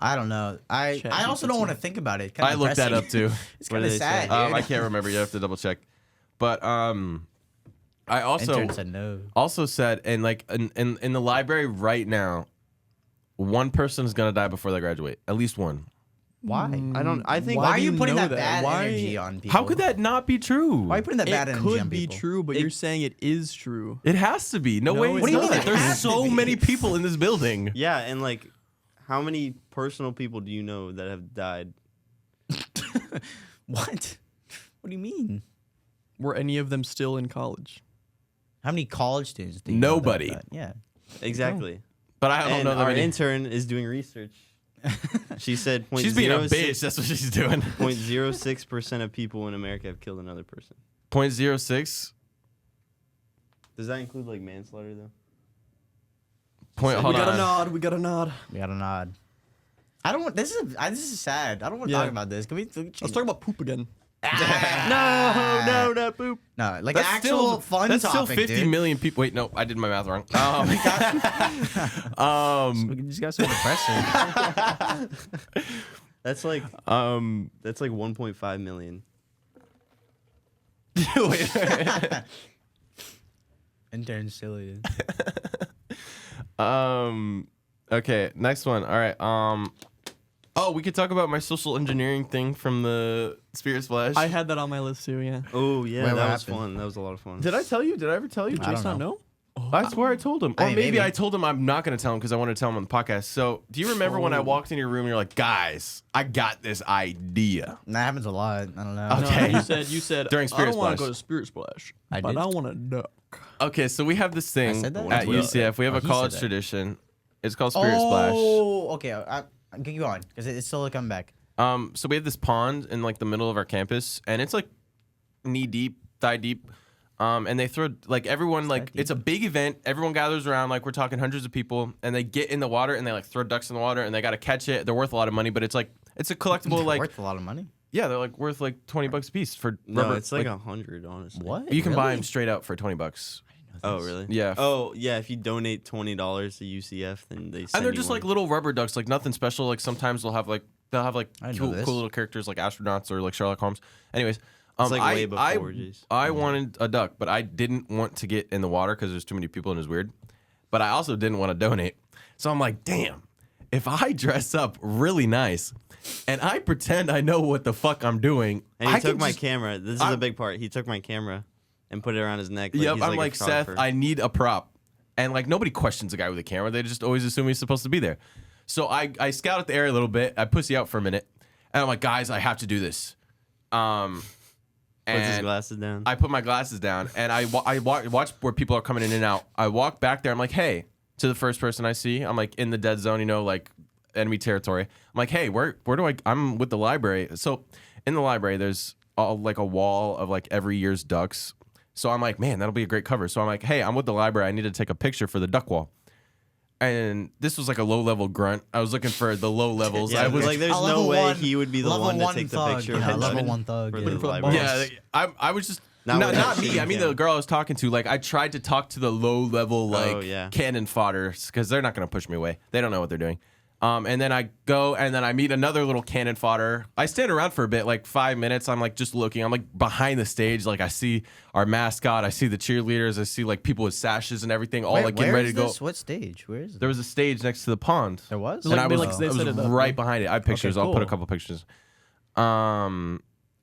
I don't know. I also don't ChatGPT. want to think about it. Kinda I looked that depressing. up too. It's What kind did of they sad, say? dude. I can't remember. You have to double check. But I also Intern said no. said, and like in the library right now, one person is gonna die before they graduate. At least one. Why? I don't. I think. Why are do you you putting know that that? bad Why- energy on people? How could that not be true? Why are you putting that bad It energy on could be people? true, but It- you're saying it is true. It has to be. No, No, way. it's What do you not. mean? It There's has to so be. many people in this building. Yeah, and like, how many personal people do you know that have died? What? What do you mean? Were any of them still in college? How many college students? Do you know that Nobody. died? Yeah. Exactly. But I don't And know that our many. intern is doing research. She said She's being a 0.06 bitch. That's what she's doing. 0.06% of people in America have killed another person. 0.06. Does that include like manslaughter though? Point. We Hold got a on. nod. We got a nod. We got a nod. I don't want. This is sad. I don't want to Yeah. talk about this. Can we change? Let's talk about poop again. No, not poop. No, like That's an actual still fun That's topic, still 50 dude. million people. Wait, no, I did my math wrong. We just got so depressing. That's like 1.5 million. wait. Intern silly. Okay, next one. All right. Oh, we could talk about my social engineering thing from the Spirit Splash. I had that on my list too. Yeah. Oh yeah, Wait, what that was happened? fun. That was a lot of fun. Did I tell you? Did I ever tell you? I don't Jason, know. no. I swear I told him. Or I mean, maybe maybe. I told him I'm not going to tell him because I want to tell him on the podcast. So, do you remember when I walked in your room and you're like, guys, I got this idea? That happens a lot. I don't know. Okay. No, you said During I Spirit don't want to Splash. go to Spirit Splash, I but did. I want to duck. Okay, so we have this thing said that? at Well, UCF. We have a he said college that. tradition. It's called Spirit Splash. Oh, okay. I'm keep going because it's still coming back. So we have this pond in like the middle of our campus, and it's like knee deep, thigh deep. And they throw like everyone like deep. it's a big event. Everyone gathers around, like we're talking hundreds of people, and they get in the water and they like throw ducks in the water and they got to catch it. They're worth a lot of money, but it's like it's a collectible like Worth a lot of money. yeah, they're like worth like $20 a piece for No, rubber. it's like 100, honestly. What? you can buy Really? them straight out for $20. Oh really? Yeah. Oh yeah. If you donate $20 to UCF, then they send And they're you just one. like little rubber ducks, like nothing special. Like sometimes they'll have like I didn't know cool, this. cool little characters like astronauts or like Sherlock Holmes. Anyways, It's like I, way before, jeez. I wanted a duck, but I didn't want to get in the water because there's too many people and it's weird. But I also didn't want to donate, so I'm like, damn, if I dress up really nice and I pretend I know what the fuck I'm doing, And he I took can my just, camera. This is I'm- a big part. He took my camera and put it around his neck. Yep, he's I'm like, like a Seth. photographer. I need a prop, and like nobody questions a guy with a camera. They just always assume he's supposed to be there. So I scout out the area a little bit. I pussy out for a minute, and I'm like, guys, I have to do this. Puts his And glasses down. I put my glasses down, and I watch where people are coming in and out. I walk back there. I'm like, hey, to the first person I see. I'm like in the dead zone, you know, like enemy territory. I'm like, hey, where do I? I'm with the library. So in the library, there's like a wall of like every year's ducks. So I'm like, man, that'll be a great cover. So I'm like, hey, I'm with the library. I need to take a picture for the duck wall. And this was like a low level grunt. I was looking for the low levels. yeah, I was like there's A no level way one- he would be the level one to one take the thug, picture. yeah, of level the- one thug, for yeah. the For the library. boss. yeah, I was just Not with not that me. shit, I mean yeah. the girl I was talking to. Like I tried to talk to the low level like yeah. cannon fodders because they're not gonna push me away. They don't know what they're doing. And then I go and then I meet another little cannon fodder. I stand around for a bit, like 5 minutes. I'm like just looking. I'm like behind the stage. Like I see our mascot. I see the cheerleaders. I see like people with sashes and everything, all Wait, like getting where ready is to go. this? What stage? Where is it? There was a stage next to the pond. There was. Like, And I they, was, like, they I was set it up, right yeah. behind it. I have pictures. I'll put a cool. couple pictures.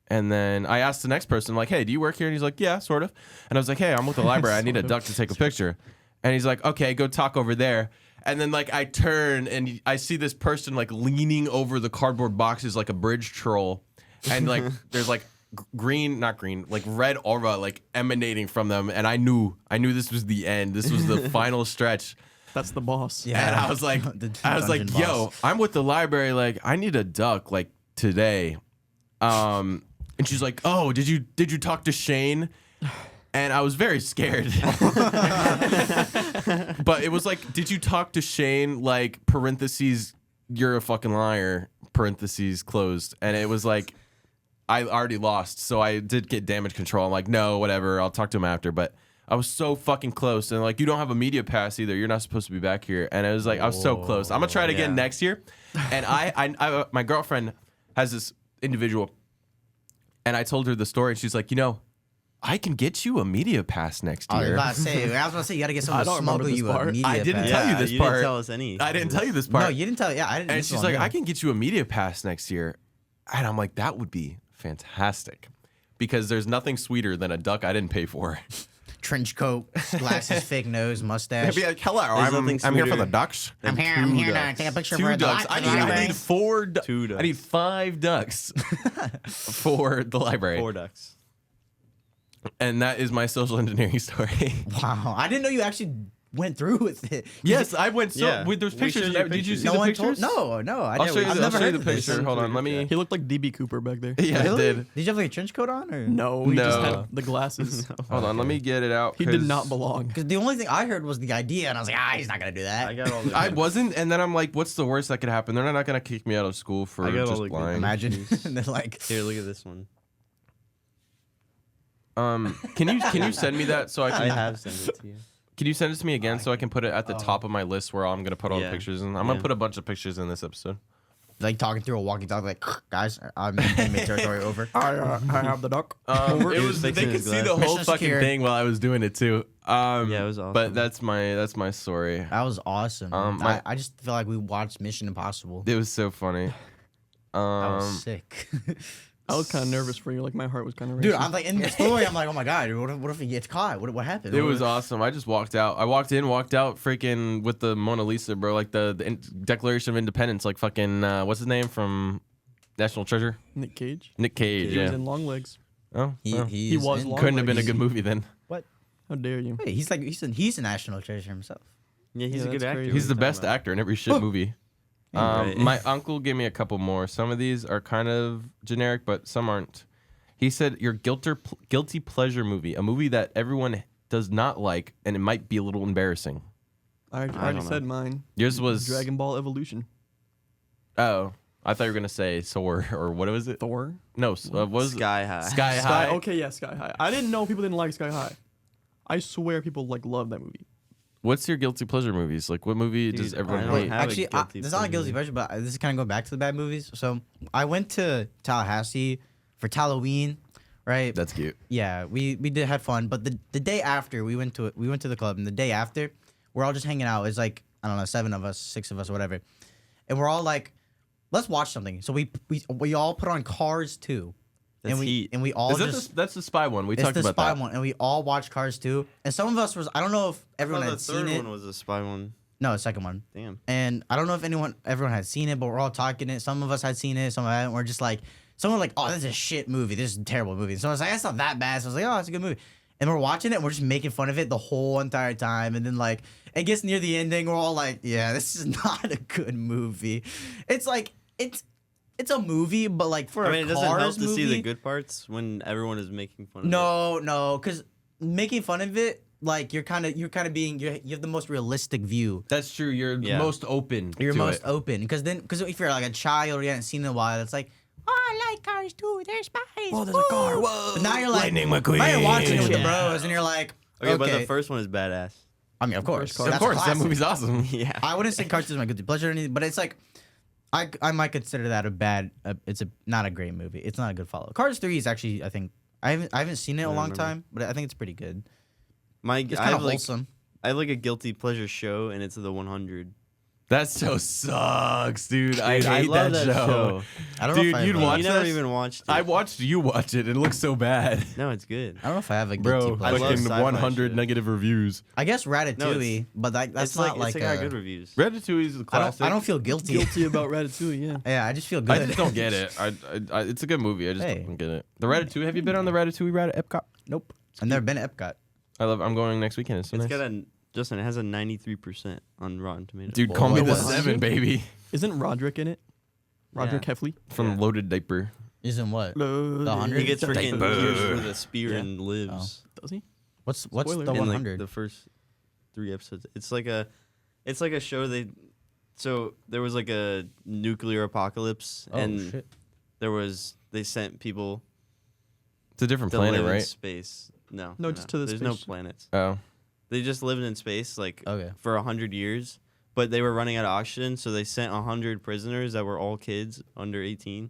And then I asked the next person, like, hey, do you work here? And he's like, yeah, sort of. And I was like, hey, I'm with the library. I need a duck to take a picture. And he's like, okay, go talk over there. And then like I turn and I see this person like leaning over the cardboard boxes like a bridge troll. And like there's like like red aura like emanating from them. And I knew this was the end. This was the final stretch. That's the boss. Yeah. And I was like, The I was like, dungeon yo, boss. I'm with the library. Like, I need a duck like today. And she's like, oh, did you talk to Shane? And I was very scared. But it was like, did you talk to Shane? Like parentheses, you're a fucking liar. Parentheses closed. And it was like, I already lost, so I did get damage control. I'm like, no, whatever. I'll talk to him after. But I was so fucking close, and like, you don't have a media pass either. You're not supposed to be back here. And it was like, I was so close. I'm gonna try it again Yeah. next year. And I my girlfriend has this individual, and I told her the story, and she's like, you know, I can get you a media pass next I was year. about to say. I was about to say you got to get someone I to don't remember smuggle this you a part. media I didn't pass. tell you Yeah, this you part. didn't tell us any. I didn't tell you this part. No, you didn't tell. Yeah, I didn't. And this she's one, like, yeah. I can get you a media pass next year. And I'm like, that would be fantastic. Because there's nothing sweeter than a duck I didn't pay for. trench coat, glasses, fake nose, mustache. I'd be like, hello, There's nothing I'm here for sweeter the ducks. I'm Then here. I'm two here to ducks. take a picture 2 for the ducks. light I for the library. need 4 ducks. 2 ducks. I need 5 ducks for the library. 4 ducks. And that is my social engineering story. Wow, I didn't know you actually went through with it. Yes, I went. So Yeah. wait, there's We pictures. showed Did you you pictures. see No the one pictures? told. No. I'll show you. I've I'll never show you heard the of this. picture. Hold on. Let me. He looked like DB Cooper back there. Yeah, I Really? did. Did you have like a trench coat on or? No, he just No. had the glasses. Hold on. Let me get it out. He did 'cause not belong. Because the only thing I heard was the idea, and I was like, he's not gonna do that. I got all the. I wasn't, and then I'm like, what's the worst that could happen? They're not gonna kick me out of school for I got all just the good lying. Imagine, and then like, Here, look at this one. Can you send me that so I I can? have sent it to you. Can you send it to me again so I can put it at the top of my list where I'm gonna put all the Yeah. pictures in? I'm gonna Yeah. put a bunch of pictures in this episode. like talking through a walkie-talkie, like, guys, I'm in enemy territory over. I have the duck. It He was was they fixing could his see the glass. whole Mission fucking secure. thing while I was doing it too. Yeah, it was awesome. But that's my story. That was awesome. I just feel like we watched Mission Impossible. It was so funny. That was sick. I was kind of nervous for you. Like my heart was kind of Dude, racing. I'm like in the story. I'm like, oh my god, what if he gets caught? What happened? It was awesome. I just walked out. I walked in, walked out, freaking with the Mona Lisa, bro. Like the Declaration of Independence, like fucking what's his name from National Treasure? Nick Cage. Nick Cage. He was Yeah. in Long Legs. Oh, well. He was in- long. Couldn't have been a He's- good movie then. How dare you? Wait, he's a national treasure himself. Yeah, he's Yeah, a good that's actor. crazy. What He's are the you best talking about? actor in every shit movie. Right. My uncle gave me a couple more. Some of these are kind of generic, but some aren't. He said your guilty pleasure movie, a movie that everyone does not like, and it might be a little embarrassing. I already don't know. said mine. Yours was Dragon Ball Evolution. Oh, I thought you were gonna say Soar or what was it? Thor. No, what was it? Sky High. Sky High. Okay, yeah, Sky High. I didn't know people didn't like Sky High. I swear people like love that movie. What's your guilty pleasure movies? Like, what movie does Dude, everyone I don't hate? have a Actually, guilty it's not a guilty pleasure, but this is kind of going back to the bad movies. So I went to Tallahassee for Halloween, right? That's cute. Yeah, we did have fun, but the day after we went to the club, and the day after we're all just hanging out. It's like I don't know, 7 of us, 6 of us, whatever, and we're all like, let's watch something. So we all put on Cars 2, That's and we heat. and we all Is that just that's the spy one? We it's talked the about spy that. one, and we all watched Cars 2, and some of us was I don't know if everyone the had third seen it. one was a spy one. No, the second one. Damn. And I don't know if everyone had seen it, but we're all talking it. Some of us had seen it, some hadn't. We're just like, someone like, oh, this is a shit movie. This is a terrible movie. And so I was like, that's not that bad. So I was like, oh, it's a good movie. And we're watching it, and we're just making fun of it the whole entire time. And then like, it gets near the ending, we're all like, yeah, this is not a good movie. It's like, it's a movie, but like for I a mean, it doesn't help Cars to see the movie- good parts when everyone is making fun of it. No, because making fun of it, like you're kind of being you have the most realistic view. That's true. You're Yeah. most open. You're to most it. open because if you're like a child or you haven't seen it in a while, it's like, oh, I like Cars too. They're spies. Oh, there's a car. Woo." Whoa. But now you're like, Lightning now McQueen. you're watching it with the Yeah. bros, and you're like, Okay, but okay. the first one is badass. I mean, of course, Cars. Of that's a course, that classic. movie's awesome. Yeah. I wouldn't say Cars is my guilty pleasure or anything, but it's like, I might consider that a bad. It's not a great movie. It's not a good follow. Cars 3 is actually, I think, I haven't seen it in a I long remember. time, but I think it's pretty good. It's It's I kind have of like wholesome. I have like a guilty pleasure show, and it's the 100. That show sucks, dude. I Dude, hate love that show. I don't know Dude, if I you'd have a- watch You never this? even watched it. I watched you watch it. It looks so bad, No, it's good. I don't know if I have a guilty bro. pleasure. I love Fucking sci-fi 100 shit. negative reviews. I guess Ratatouille, No, it's- but that's it's not like it's got good reviews. Ratatouille's a classic. I don't feel guilty. Guilty about Ratatouille, yeah. Yeah, I just feel good. I just don't get it. It's a good movie. I just Hey. don't get it. The Ratatouille. Have you been on the Ratatouille ride at Epcot? Nope. I've never been to Epcot. I'm going next weekend. It's so It's nice. got a Justin. It has a 93% on Rotten Tomatoes. Dude, call me What the was it? 7, baby. Isn't Roderick in it? Roderick Heffley? From Yeah. Loaded Diaper. Isn't what? The 100? He gets freaking Diaper. pierced with a spear Yeah. and lives. Does he? What's Spoiler. the In, In like 100? the first 3 episodes. It's like a show so there was like a nuclear apocalypse Oh and shit. they sent people It's a different to planet, live in right? space. No. No, just to the There's no space. planets. Oh. They just lived in space like Okay. for 100 years, but they were running out of oxygen, so they sent 100 prisoners that were all kids under 18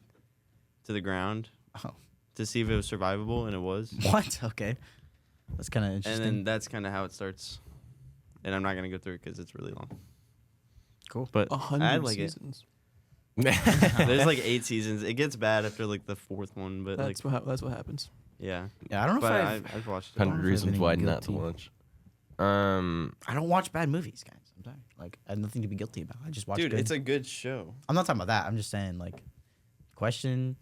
to the ground Oh. to see if it was survivable, and it was. What? Okay. That's kind of And interesting. then that's kind of how it starts. And I'm not gonna go through it because it's really long. Cool. But 100 I like seasons. There's like 8 seasons. It gets bad after like the 4th one, but That's what happens. yeah. Yeah, I don't know But if I've watched it. 100 have Reasons any Why Not to guilty. Watch. I don't watch bad movies, guys. I'm sorry. Like I have nothing to be guilty about. I just watch. Dude, good. it's a good show. I'm not talking about that. I'm just saying like, question.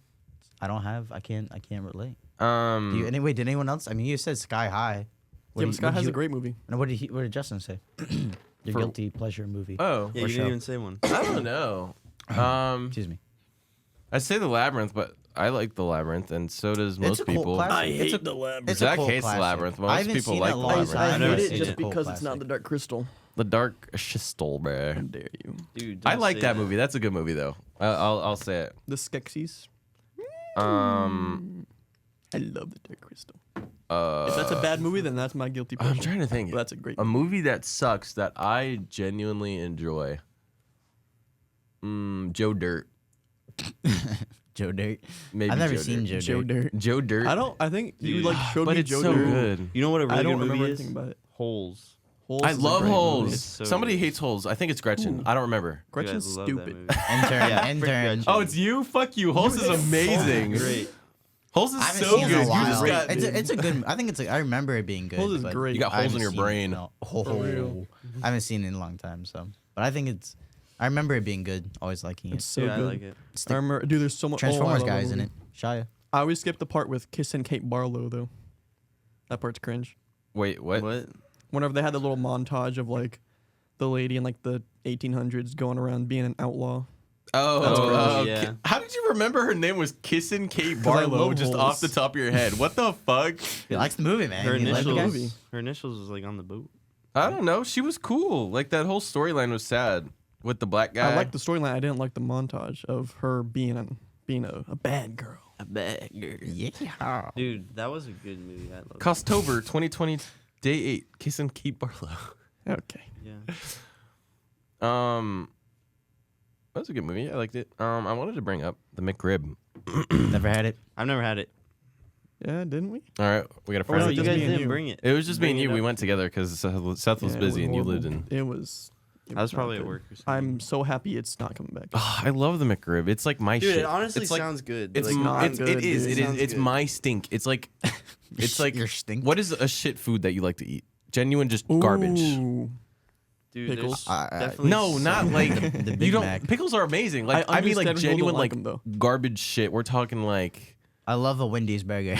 I don't have. I can't relate. Do you, anyway, did anyone else? I mean, you said Sky High. Yeah, but Sky has a great movie. No, what did Justin say? Your For- guilty pleasure movie. Oh, Yeah, Or you show. didn't even say one. I don't know. Excuse me. I'd say The Labyrinth, but I like The Labyrinth, and so does most It's a cult people. classic. It's a- the Labyrinth. It's a Zach cult hates The classic. Labyrinth. I Most haven't people seen like it The in a long Labyrinth. time. I I've never hate it seen just it. because Cult it's not classic. the Dark Crystal. The Dark Crystal, How bruh. dare you? Dude, I don't like say that movie. That's a good movie, though. I'll say it. The Skeksis. Um, I love the Dark Crystal. uh, If that's a bad movie, then that's my guilty pleasure. I'm trying to think. But that's a great A movie. movie that sucks that I genuinely enjoy. Joe Dirt. Joe Dirt. Maybe I've never Joe seen Dirt. Joe Dirt. Joe Dirt. I think you Dude. like showed but me it's Joe so Dirt. good. You know what a really I don't good remember movie is? anything about it. Holes. Holes I is a love great movie. Holes. It's so Somebody good. hates Holes. I think it's Gretchen. I don't remember. Gretchen's Dude, I love that stupid. movie. Intern. Yeah, Intern. Gretchen. Oh, it's you? Fuck you. Holes is amazing. Great. Holes is I haven't so seen good. it in a You while. just got It's a good. I think it's. I remember it being good. Holes is but great. You got I holes haven't in your seen it, brain. no. real. I haven't seen it in a long time. So, but I think it's. I remember it being good. Always liking it. It's so Dude, I good. like it. It's I the remember, dude. There's so much. Transformers oh, I love guys that in movie. it. Shia. I always skip the part with Kiss and Kate Barlow though. That part's cringe. Wait, what? What? Whenever they had the little montage of like the lady in like the 1800s going around being an outlaw. That's Oh, cringe. Yeah. How did you remember her name was Kissin' Kate 'Cause I Barlow love just Holes. off the top of your head? What the fuck? He likes the movie, man. Her He likes the initials. guy. movie. Her initials was like on the boot. I don't know. She was cool. Like that whole storyline was sad with the black guy. I liked the storyline. I didn't like the montage of her being a bad girl. A bag. Yeah. Dude, that was a good movie. I love it. Costober 2020 Day 8 Kissin' Kate Barlow. Okay. Yeah. That was a good movie. I liked it. I wanted to bring up the McRib. Never had it. I've never had it. Yeah, didn't we? All right, we got a Or was friend. it you just guys me and didn't you? bring it. It was just me and Bring you. it We up. went together because Seth was Yeah, it busy and you horrible. lived in. It was. I was not probably at good. work or something. I'm so happy it's not coming back. Oh, I love the McRib. It's like my Dude, shit. it honestly it's like, sounds good. It's Like, not it's, good, it is. dude. It It is. sounds It's good. my stink. It's like it's like your stink. What is a shit food that you like to eat? Genuine, just garbage. Ooh. Dude, Pickles? there's definitely No, not like The you Big don't. Mac. Pickles are amazing. Like I mean, like understand people genuine, don't like like 'em, though. garbage shit. We're talking like I love a Wendy's burger.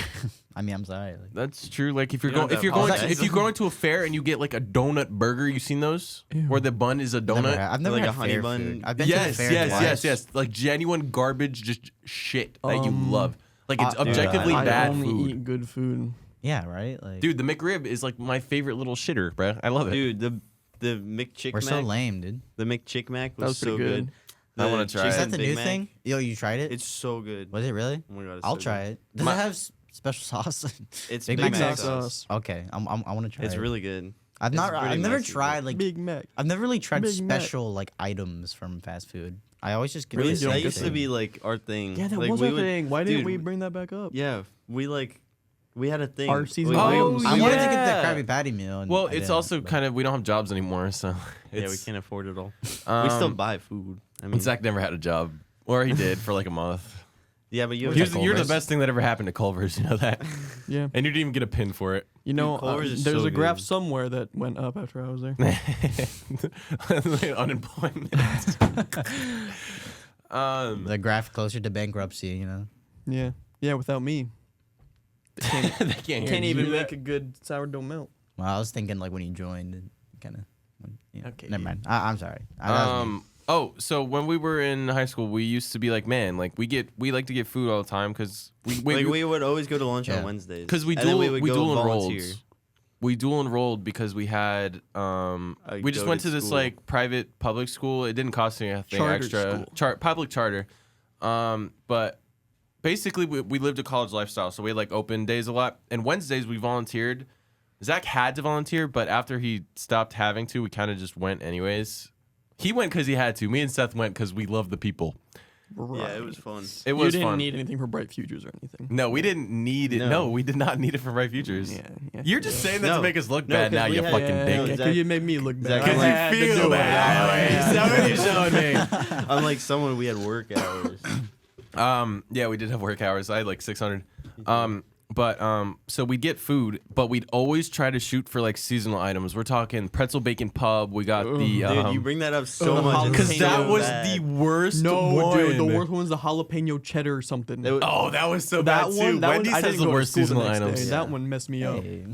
I mean, I'm sorry. Like, that's true. Like if you're You don't going, if have you're to going, to, apologize. if you're going to a fair and you get like a donut burger, you seen those Ew. where the bun is a never donut? had, I've never Like had a honey fair bun. food. I've been to Yes, the fair yes, twice. yes, yes. Like genuine garbage, just shit that you love. Like it's dude, objectively I bad only food. eat good food. Yeah, right. Like, Dude, the McRib is like my favorite little shitter, bruh. I love it. Dude, the McChick we're Mac. so lame, dude. The McChick Mac That was was pretty so good. good. I The wanna try it. Is chicken that the Big new Mac, thing? Yo, you tried it? It's so good. Was it really? Oh my god, it's I'll so try good. it. Does My- it have special sauce? It's Big Big, Mac Mac sauce. sauce. Okay, I want to try It's it. really good. I've it's not. pretty I've never messy, tried but- like. Big Mac. I've never really tried Big Mac. special like items from fast food. I always just get Really? the same That don't used to thing. be like our thing. Yeah, that like, was we a would- thing. Why didn't dude, we bring that back up? Yeah, we had a thing. Our season We- Oh, I wanted to get yeah. the Krabby Patty meal. And Well, I it's didn't, also but- kind of we don't have jobs anymore, so Yeah, we it's, can't afford it all. we still um, buy food. I mean, Zach never had a job, or he did for like a month. yeah, but you Where's have that You're the Culver's? best thing that ever happened to Culver's. You know that, Yeah. and you didn't even get a pin for it. You know, Culver's is there's so a graph good. somewhere that went up after I was there. Unemployment. the graph closer to bankruptcy. You know. Yeah. Yeah, without me. they can't, hear Can't you even do make that. a good sourdough melt. Well, I was thinking like when you joined, and kind of. Yeah. Okay, Never yeah. mind. I'm sorry. That was me. Oh, so when we were in high school, we used to be like, man, like we like to get food all the time because we would always go to lunch Yeah. on Wednesdays. because we And then dual would we go dual enrolled. volunteer. We dual enrolled because we had we just went to goated this school. like private public school. It didn't cost anything Charter extra. school. Public charter. But basically we lived a college lifestyle, so we had like open days a lot. And Wednesdays we volunteered. Zach had to volunteer, but after he stopped having to, we kind of just went anyways. He went because he had to. Me and Seth went because we love the people. Yeah, it was fun. It You was didn't fun. need anything for Bright Futures or anything. No, we didn't need it. No, No. we did not need it for Bright Futures. Yeah. You're just saying that to No. make us look No, bad 'cause now, we you had- fucking Yeah, dick. No, because Zach- you made me look bad. Zach- Because I you had to feel do it. bad. Is that what you're showing me? Unlike someone, we had work hours. Yeah, we did have work hours. I had like 600. But so we'd get food, but we'd always try to shoot for like seasonal items. We're talking pretzel bacon pub. We got the Dude, you bring that up so much. because It's that so was bad. the worst. No, one. dude, the worst one's the jalapeno cheddar or something. It was- Oh, that was so that bad one, too. that Wendy's one, I has didn't the go to worst school the seasonal next items. day. That one messed me up. Hey.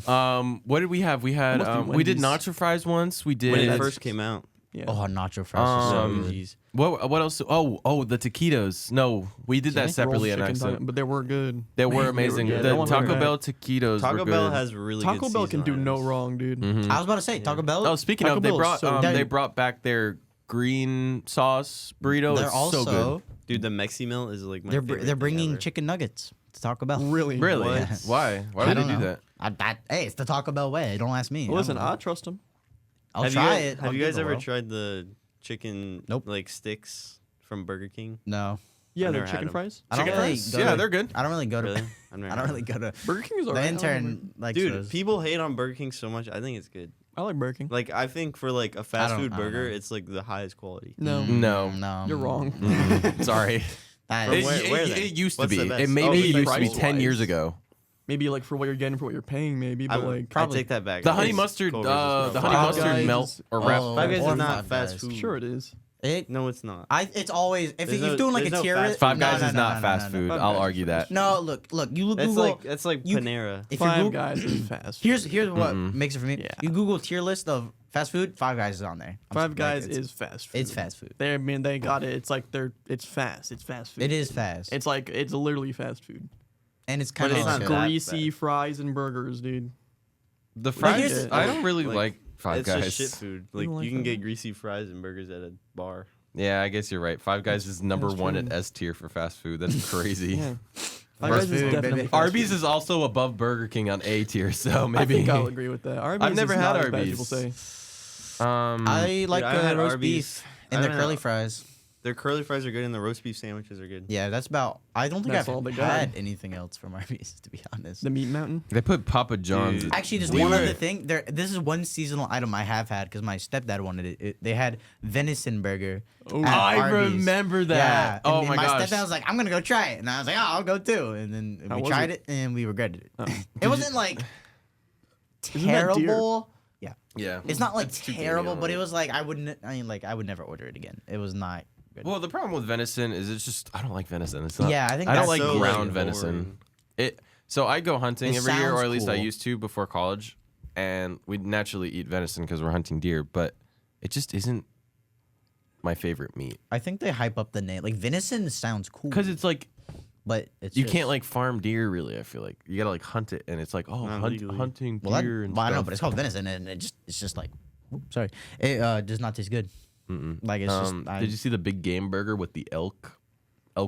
What did we have? We had Must be we did Wendy's. nacho fries once. We did when it first came out. Yeah. Oh, nacho fries. are so Um, good. Jeez. what else? Oh, the taquitos. No, we did that Chicken? separately Rolled on chicken accident. taco, but they were good. They were Man, amazing. good. The That one Taco hurt. Bell taquitos Taco were Bell good. has really Taco good Bell can do seasonal no items. wrong, dude. Mhm. I was about to say Taco Bell. Oh, speaking Taco of, they Bell's brought so they good. brought back their green sauce burrito. they're It's also so good. Dude, the Mexi Mill is like my they're favorite they're thing bringing ever. chicken nuggets to Taco Bell. Really? Really? What? Why? Why I would they don't do know. that? Hey, it's the Taco Bell way. Don't ask me. Well, listen, I don't know. I trust them. I'll Have try you guys, it. Have I'll you give guys it a ever whirl. tried the chicken Nope. like sticks from Burger King? No, Yeah, I've they're never had chicken them. fries. I don't Chicken really. fries? Go Yeah, to- they're good. I don't really go to. Really? I've never I had don't really them. go to. Burger King is The alright. intern likes Dude, those. people hate on Burger King so much. I think it's good. I like Burger King. Like I think for like a fast food I don't burger, know. it's like the highest quality. No, No. no, you're wrong. Sorry. That From is- where then? It used to What's be. the best? It maybe Oh, it it's used to be price-wise. 10 years ago. Maybe like for what you're getting for what you're paying, maybe, but like I take that back. The honey It's mustard, Culver's is the probably- honey Five mustard Guys melt is- or wrap. Oh, Five Guys or is not Five fast Guys. food. sure it is. it. No, it's not. It's always if There's you're no- doing like there's a no tier. fast Five no, Guys no, is no, not no, fast no, no, food. Five I'll Guys argue is that. No, look, you Google. It's like you- Panera. If you Five Google, Guys is fast. here's food. what makes it for me. Yeah. You Google tier list of fast food. Five Guys is on there. Five Guys it's, is fast food. It's fast food. They, I mean, they got it. It's like it's fast. It's fast food. It is fast. It's like it's literally fast food. and it's But kind it's of not like that Greasy fast. fries and burgers, dude. The here's fries, the- I don't really Like, like Five It's Guys. just shit food. Like don't like you can Five get Guys? greasy fries and burgers at a bar. Yeah, I guess you're right. Five Guys is number That's one true. at S tier for fast food. That's crazy. Yeah. Fast Five Guys is food, definitely baby. fast Arby's food. is also above Burger King on A tier, so I maybe. think I'll agree with that. Arby's I've never is had not as bad as Arby's. people say. I like Dude, I had roast Arby's. beef I and the haven't curly had- fries. Their curly fries are good and the roast beef sandwiches are good. Yeah, that's about. I don't think That's all they I've got. had anything else from Arby's, to be honest. The Meat Mountain. They put Papa John's. Dude. Actually, there's We one were- other thing. This is one seasonal item I have had because my stepdad wanted it. They had venison burger. Oh, at I Arby's. remember that. Yeah. Oh and my my gosh. stepdad was like, "I'm gonna go try it," and I was like, "Oh, I'll go too." And then How we was tried it? it and we regretted it. Oh. It wasn't like Isn't that deer? terrible. Yeah, Yeah. it's not like That's too terrible, dairy but on it it. was like I would never order it again. It was not good. Well, the problem with venison is it's just I don't like venison. It's not. Yeah, I think I don't that's like so, ground like, venison. So I go hunting It every year, or sounds at least I cool. used to before college, and we naturally eat venison because we're hunting deer. But it just isn't my favorite meat I think they hype up the name. Like venison sounds cool because it's like but it's you just- can't like farm deer. Really, I feel like you gotta like hunt it, and it's like Not legally. hunting Well, deer and I know, stuff. but it's called venison, and it's just like, oops, sorry, it does not taste good. Mm-mm. Like it's just. Did you see the big game burger with the elk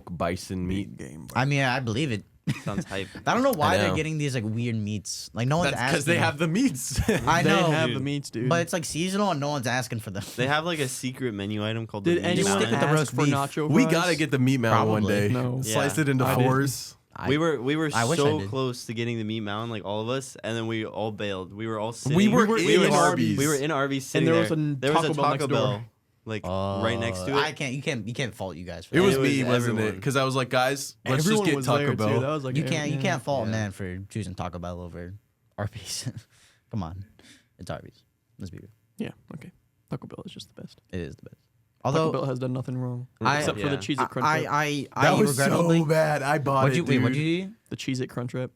bison meat? game. I mean, I believe it. Sounds hype. I don't know why they're know. getting these like weird meats. Like no one's That's asking. because they have the meats. I They know, have dude. the meats, dude. but it's like seasonal, and no one's asking for them. They have like a secret menu item called did the meat anyone stick with the ask roast for beef. nacho we fries? gotta get the meat mountain one Probably. day. No. Slice Yeah. it into I did. fours. We were I wish I so did. close to getting the meat mountain, like all of us, and then we all bailed. We were all sitting. We were in in Arby's. We were in Arby's sitting there was there. a There was a Taco Bell next Taco door. Bell, like right next to it. I can't. You can't fault you guys for It that. was It was me, wasn't it? everyone. Because I was like, guys, let's Everyone just get was Taco there, too. Bell. That was like You can't. You can't fault a Yeah. man for choosing Taco Bell over Arby's. Come on, it's Arby's. Let's be real. Yeah. Okay. Taco Bell is just the best. It is the best. Taco Although Bell has done nothing wrong I- except for the Yeah. Cheez-It Crunch Wrap. I That was regrettably. so bad. I bought What'd it, you wait? dude. What'd you do? The Cheez-It Crunch Wrap,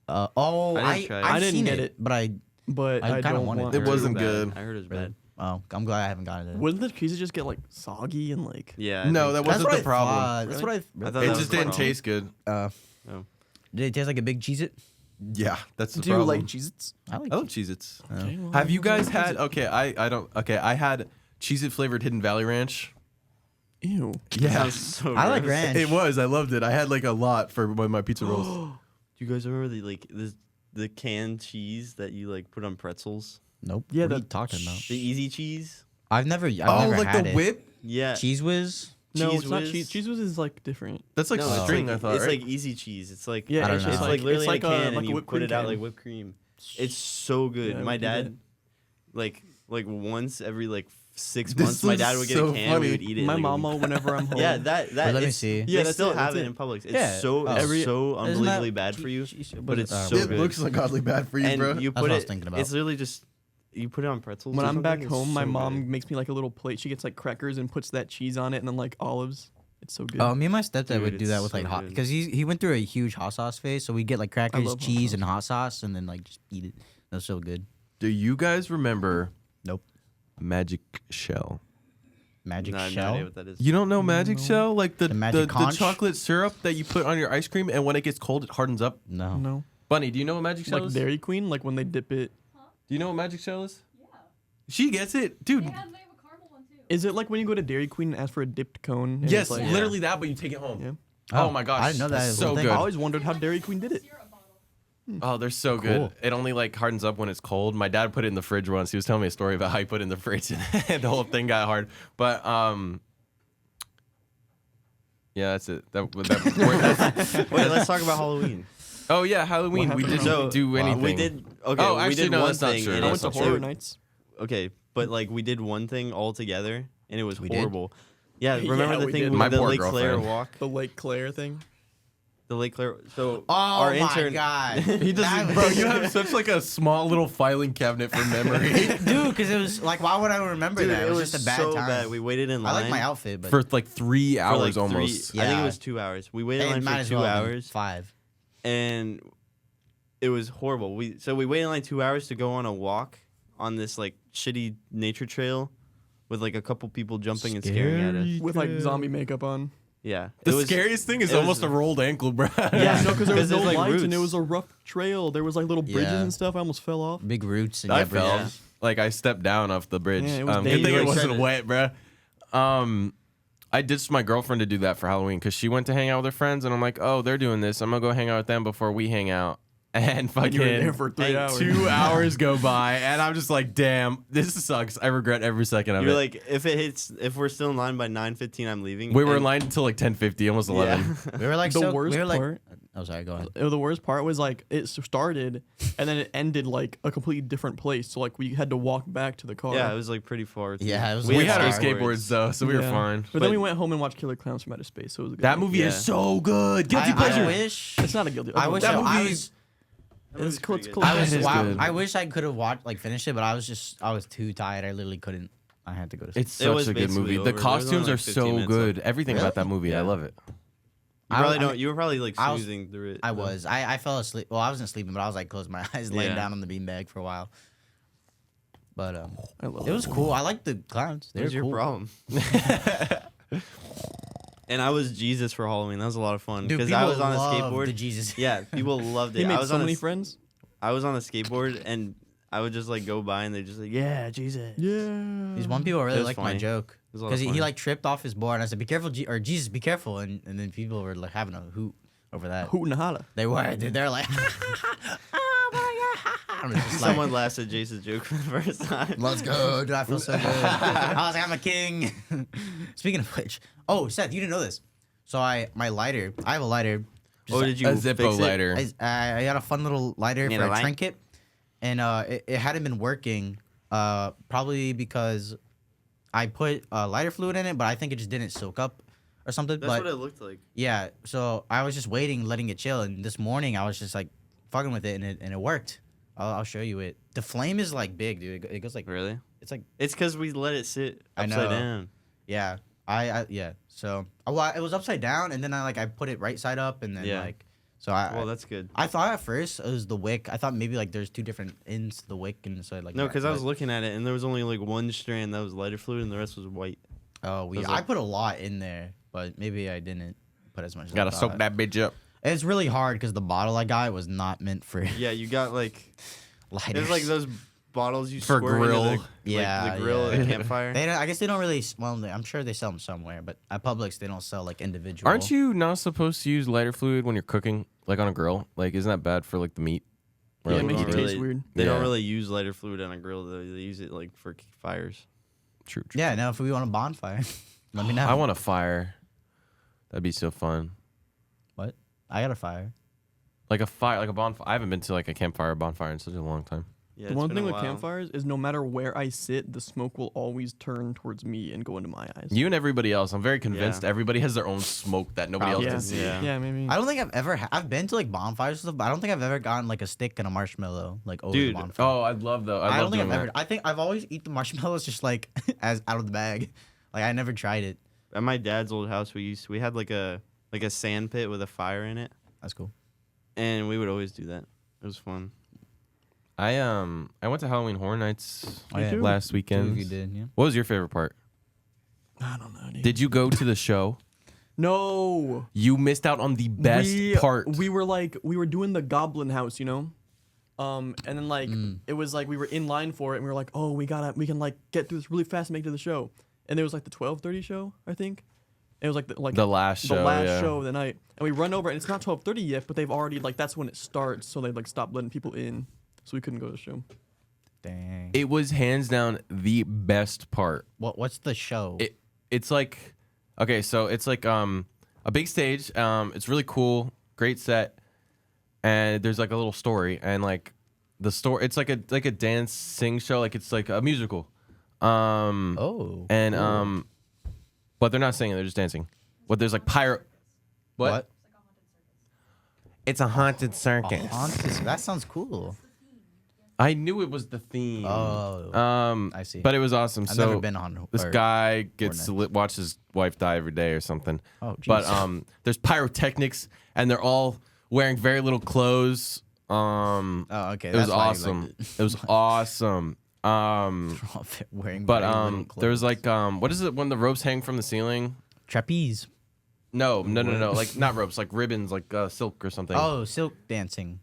I didn't try it. I've I didn't seen get it, it. but but I I, kinda don't wanted want It to. heard wasn't bad. good. I heard it was Really? bad. Oh, I'm glad I haven't gotten it. Wouldn't the cheese just get like soggy and like? Yeah. I No, think that so. wasn't what the I problem. thought. That's what I. I thought It that was just the didn't problem. taste good. Oh. Did it taste like a big cheese? It. Yeah, that's the Do you problem. like Cheez-Its? I like. I love Cheez-Its. Okay, well, Have you guys Cheez-It. had? Okay, I don't. Okay, I had Cheez-It flavored Hidden Valley Ranch. Ew. That sounds so I like gross. ranch. It was. I loved it. I had like a lot for one of my pizza rolls. Do you guys remember the canned cheese that you like put on pretzels? Nope. Yeah, What are you the talking about? The easy cheese? I've never oh, never like had the it. whip? Yeah. Cheese Whiz. No, Cheese it's not Whiz? cheese. Cheese Whiz is like different. That's like No, it's string, like, I thought, it's right? like easy cheese. It's like Yeah, I don't it's know. just it's like like literally it's like in a can like and a you whipped put cream it out can. like whipped cream. It's so good. Yeah, My we do dad, like like once every like 6 This months. My dad would looks get so a can. funny. We would eat it. My in, like, a mama, week. whenever I'm home. Yeah, that let me it's- see. Yeah, They that's still it, have that's it it. in Publix. It's Yeah. so Oh. it's so Isn't that unbelievably bad for you, but it's so It good. looks like oddly bad for you, and bro. you That's put what I was it. thinking about. It's literally just you put it on pretzels. When or I'm back something, it's home, my so mom good. makes me like a little plate. She gets like crackers and puts that cheese on it, and then like olives. It's so good. Me and my stepdad Dude, would do it's that with so like hot good. because he went through a huge hot sauce phase. So we get like crackers, love hot cheese, sauce. and hot sauce, and then like just eat it. That's so good. Do you guys remember Nope. Magic Shell? Magic No, I have no Shell. idea what that is. You don't know Magic Shell? Like the Magic the Conch? chocolate syrup that you put on your ice cream, and when it gets cold, it hardens up. No. No, Bunny, do you know what Magic Shell like is? Dairy Queen, like when they dip it. Do you know what Magic Shell is? Yeah. She gets it, dude. They have a caramel one too. Is it like when you go to Dairy Queen and ask for a dipped cone? and Yes, it's like, Yeah. literally that, but you take it home. Yeah. Oh, my gosh, I didn't know that. that's was a so thing. good. I always wondered how Dairy Queen did it. Syrup bottle. Oh, they're so Cool. good. It only like hardens up when it's cold. My dad put it in the fridge once. He was telling me a story about how he put it in the fridge and the whole thing got hard. But yeah, that's it. Wait, let's talk about Halloween. oh yeah, Halloween. What We happened? didn't So do anything. we did. Okay, Oh, we actually, did no, one that's not thing. true. and I That's went it- to not horror true. nights. Okay, but like we did one thing all together, and it was We did? horrible. Yeah, Yeah, remember the we thing did. with My the poor Lake Claire girlfriend. walk? The Lake Claire thing. The Lake Claire. So Oh our my intern. god. He doesn't, bro. You have such like a small little filing cabinet for memory Dude, because it was like, why would I remember Dude, that? It was just a bad so time. bad. We waited in I line. like my outfit, but for like 3 for, hours like, almost. I think it Yeah. was 2 hours. We waited it in might line as for 2 well have been hours, 5. and it was horrible. We waited in line 2 hours to go on a walk on this like shitty nature trail with like a couple people jumping and staring at us. With like zombie makeup on. Yeah, The it was, scariest thing is it was- almost a rolled ankle, bro. Yeah, no, because there was no there's, like, lights and it roots. was a rough trail. There was like little bridges Yeah. and stuff. I almost fell off. Big roots and I yeah, fell. bridges. Like I stepped down off the bridge. Yeah, it was Good thing it dangerous. wasn't wet, bro. I ditched my girlfriend to do that for Halloween because she went to hang out with her friends, and I'm like, oh, they're doing this. I'm gonna go hang out with them before we hang out. And fucking You were there for 3 and hours. 2 hours go by, and I'm just like, damn, this sucks. I regret every second of You're it. like, if we're still in line by 9:15, I'm leaving. We were in And- line until like 10:50, almost 11. Yeah. We were like, The so, worst we were like, part- oh, sorry, go ahead. The worst part was like it started and then it ended like a completely different place. So like we had to walk back to the car. Yeah, it was like pretty far. too. Yeah, it was We like had our skateboards. skateboards though, so we were Yeah. fine. But then But- we went home and watched Killer Clowns from Outer Space. So it was a good That time. movie Yeah. is so good. Guilty I pleasure. wish. It's not a guilty. I wish. That I movie- was. That movie's It's cool. pretty It's good. cool. I was. It is Wow, good. I wish I could have watched finished it, but I was too tired. I literally couldn't. I had to go to sleep. It's It such was a good basically movie. over. The There was only, costumes like, are 15 so minutes good. left. Everything about that movie, I Yeah. love it. You probably I don't. mean- You were probably like I was- snoozing through it. I though. was. I fell asleep. Well, I wasn't sleeping, but I was like closing my eyes, laying Yeah. down on the beanbag for a while. But I love it was cool. I liked the clowns. They What's were your cool. problem? And I was Jesus for Halloween. That was a lot of fun Dude, because people I was on a love skateboard. the Jesus. Yeah, people loved it. He I made was so on many a, friends. I was on a skateboard and I would just like go by and they just like, yeah, Jesus. Yeah. These one people really was liked my funny. joke It was a lot because of he fun. like tripped off his board and I said, "Be careful, or Jesus, be careful," and then people were like having a hoot over that. Hoot and holla. They were, dude. They're like, "Oh my god!" I'm just like, Someone laughed at Jason's joke for the first time. let's go, dude. I feel so good. I was like, I'm a king. Speaking of which, oh Seth, you didn't know this. So I have a lighter. Oh, did you A fix Zippo it? lighter. I got a fun little lighter You for know, a right? trinket, and it hadn't been working. Probably because I put lighter fluid in it, but I think it just didn't soak up or something. That's but what it looked like. yeah, so I was just waiting, letting it chill, and this morning I was just like fucking with it, and it worked. I'll show you it. The flame is like big, dude. It goes like Really? it's like It's because we let it sit I upside know. down. yeah. I yeah. So well, it was upside down, and then I put it right side up, and then Yeah. like so I. Well, that's good. I thought at first it was the wick. I thought maybe like there's two different ends to the wick, and so like No, that, because I was but- looking at it and there was only like one strand that was lighter fluid and the rest was white. Oh, we. was I like- put a lot in there, but maybe I didn't put as much. As I Gotta soak thought. that bitch up. It's really hard because the bottle I got was not meant for Yeah, you got like lighters. it's like those bottles you For squirt into grill. the, like, Yeah, the grill yeah. at a campfire. They don't, I guess they don't really. Well, I'm sure they sell them somewhere, but at Publix they don't sell like individual. Aren't you not supposed to use lighter fluid when you're cooking, like on a grill? Like, isn't that bad for like the meat? Or, Yeah, like, it makes the it meat? taste weird. They don't Yeah. really use lighter fluid on a grill though. They use it like for fires. True. Yeah. Now, if we want a bonfire, let me know. I want a fire. That'd be so fun. What? I got a fire. Like a fire, like a bonfire. I haven't been to like a campfire or bonfire in such a long time. Yeah, The it's one been thing a with while. campfires is no matter where I sit, the smoke will always turn towards me and go into my eyes. You and everybody else. I'm very convinced Yeah. everybody has their own smoke that nobody else yeah. can see. Yeah. Yeah, maybe. I don't think I've ever. I've been to like bonfires and stuff, but I don't think I've ever gotten like a stick and a marshmallow like over Dude, the bonfire. Oh, I'd love though. I I don't love think doing I've ever. that. I think I've always eat the marshmallows just like as out of the bag. Like I never tried it. At my dad's old house, we had like a sand pit with a fire in it, That's cool. and we would always do that. It was fun. I went to Halloween Horror Nights Oh, yeah. last Two weekend. of you did, yeah. What was your favorite part? I don't know. Dude. Did you go to the show? No. You missed out on the best part. We were doing the Goblin House, you know, and then like it was like we were in line for it, and we were like, oh, we can like get through this really fast and make it to the show. And there was like the 12:30 show, I think. It was like the last show. the last yeah. show of the night, and we run over, and it's not 12:30 yet, but they've already like that's when it starts, so they like stopped letting people in, so we couldn't go to the show. Dang. It was hands down the best part. What's the show? It's like, okay, so it's like a big stage. It's really cool, great set, and there's like a little story, and like the story. It's like a dancing show, like it's like a musical. Oh. And but they're not singing; they're just dancing. But there's like pyro. What? It's a haunted circus. Haunted. That sounds cool. I knew it was the theme. Oh. I see. But it was awesome. I've so never been on. this or- guy gets to Nights. watch his wife die every day or something. Oh, But jeez. there's pyrotechnics and they're all wearing very little clothes. Oh, okay. It was that's why you awesome. liked it. It was awesome. Wearing But very little there was clothes. like what is it when the ropes hang from the ceiling? trapeze. No, like not ropes, like ribbons, like silk or something. Oh, silk dancing.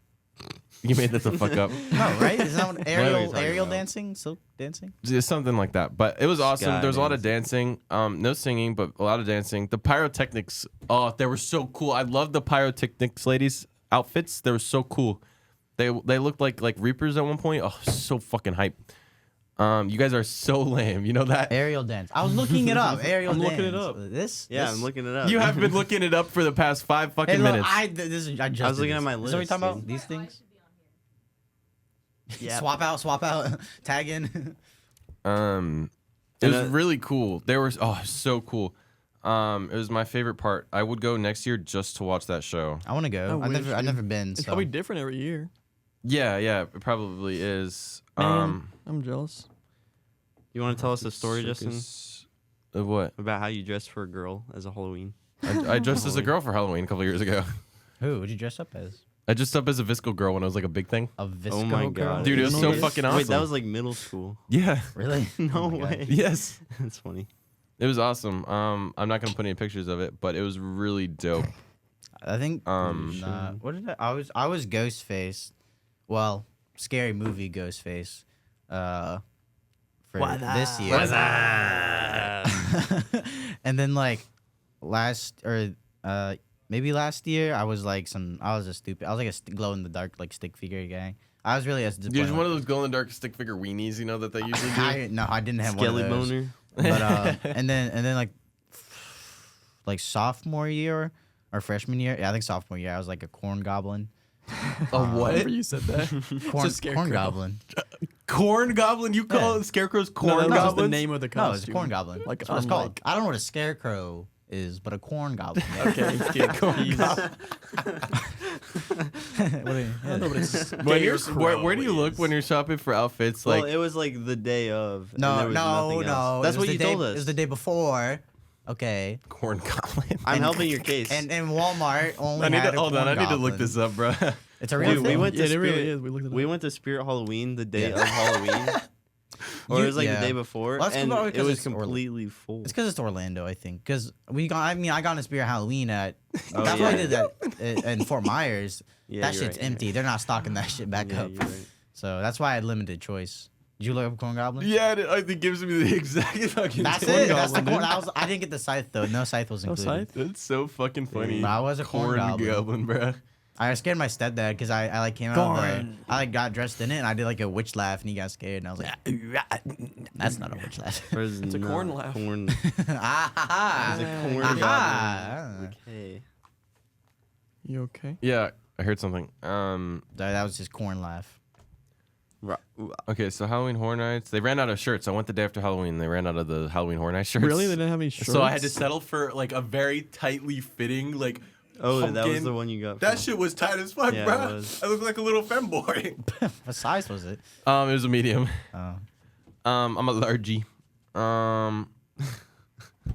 You made that the fuck up. No, right? Isn't that what are you talking aerial about? dancing? Silk dancing? Just something like that. But it was awesome. Sky There was a lot of dancing. No singing, but a lot of dancing. The pyrotechnics, oh, they were so cool. I love the pyrotechnics ladies' outfits. They were so cool. They looked like Reapers at one point. Oh, so fucking hype. You guys are so lame. You know that? Aerial dance. I was looking it up. Aerial I'm dance. looking it up. This? Yeah, this? I'm looking it up. You have been looking it up for the past 5 fucking Hey, look, minutes. I just I was did looking this. at my Is that what you're list, talking about? dude. These things? Yeah. Swap out, tag in. It And, was really cool. They were so cool. It was my favorite part. I would go next year just to watch that show. I want to go. I wish, I've dude. never been. It's So. probably different every year. Yeah, it probably is. Man, I'm jealous. You want to tell us a story, Justin, Circus- Of what? about how you dressed for a girl as a Halloween? I dressed as a girl for Halloween a couple years ago. Who would you dress up as? I dressed up as a Visco girl when it was like a big thing. A Visco Oh my girl? God. Dude, it You was know so what it is? fucking awesome. Wait, that was like middle school. Yeah. Really? No Oh my God. way. Yes. That's funny. It was awesome. I'm not gonna put any pictures of it, but it was really dope. I think. Um, Nah, what did I was Ghostface. Well, scary movie Ghostface. For this year. And then like maybe last year I was like I was like a glow in the dark like stick figure guy. I was really as Dude, disappointed. one of those glow in the dark stick figure weenies, you know that they usually do. I didn't have Skelly one of those. boner. But and then like sophomore year or freshman year, yeah, I think sophomore year, I was like a corn goblin. A what? Remember you said that? Corn scarecrow. goblin. Corn goblin? You call Yeah. it scarecrows No, corn that's just the goblins? name of the No, costume. it's a corn goblin. Like, That's what it's I'm called. like- I don't know what a scarecrow is, but a corn goblin. Okay, What are you- I don't know, but it's When you're, where do you look when you're shopping for outfits? Well, Like, it was like the day of. and No, there was nothing no. else. That's It was what the you day, told us. It was the day before. Okay. corn goblin. I'm and- helping your case. And Walmart only I need had to a hold on. corn I need to look goblin. this up, bro. It's a real Dude, we thing. went to Yeah, it really Spirit. is. We looked it We up. went to Spirit Halloween the day Yeah. of Halloween, or it was like Yeah. the day before, Well, that's and probably it 'cause was it's Orla- completely full. It's because it's Orlando, I think. Because I got into Spirit Halloween at. Oh, that's why I yeah. did that in Fort Myers. Yeah, that you're shit's right, you're empty. They're not stocking that shit back Yeah, up. you're right. So that's why I had limited choice. Did you look up corn goblin? Yeah, it gives me the exact fucking. That's corn it. That's the goblin, corn. dude. I didn't get the scythe though. No scythe was No included. scythe? That's so fucking funny. But I was a corn goblin. bro. I scared my stepdad because I like came out of the, Corn. I like got dressed in it and I did like a witch laugh and he got scared and I was like, that's not a witch laugh. It's a corn laugh. Corn. ah ha ha. It's a corn Ah, goblin. Okay. You okay? Yeah, I heard something. that was his corn laugh. Okay, so Halloween Horror Nights. They ran out of shirts. I went the day after Halloween. They ran out of the Halloween Horror Nights shirts. Really? They didn't have any shirts? So I had to settle for like a very tightly fitting like. Oh, that was pumpkin. the one you got. That from- shit was tight as fuck, Yeah, bro. it was. I looked like a little femboy. What size was it? It was a medium. Oh. I'm a largie.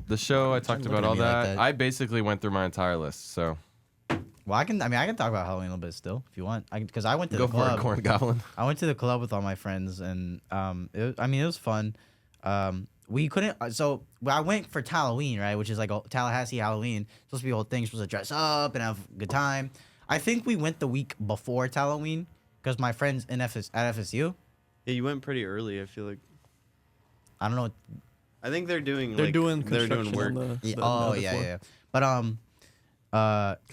The show I talked Looking about at all me like that. that. I basically went through my entire list. So Well, I can talk about Halloween a little bit still if you want. Because I went to go the for it, club. Corn Goblin. I went to the club with all my friends, and it was fun. We couldn't. So I went for Halloween, right, which is like a Tallahassee Halloween. Supposed to be a whole thing. Supposed to dress up and have a good time. I think we went the week before Halloween because my friends at FSU. Yeah, you went pretty early. I feel like. I don't know. I think they're doing. They're like, doing They're doing construction work. on the, Yeah, the oh other yeah, floor. yeah. But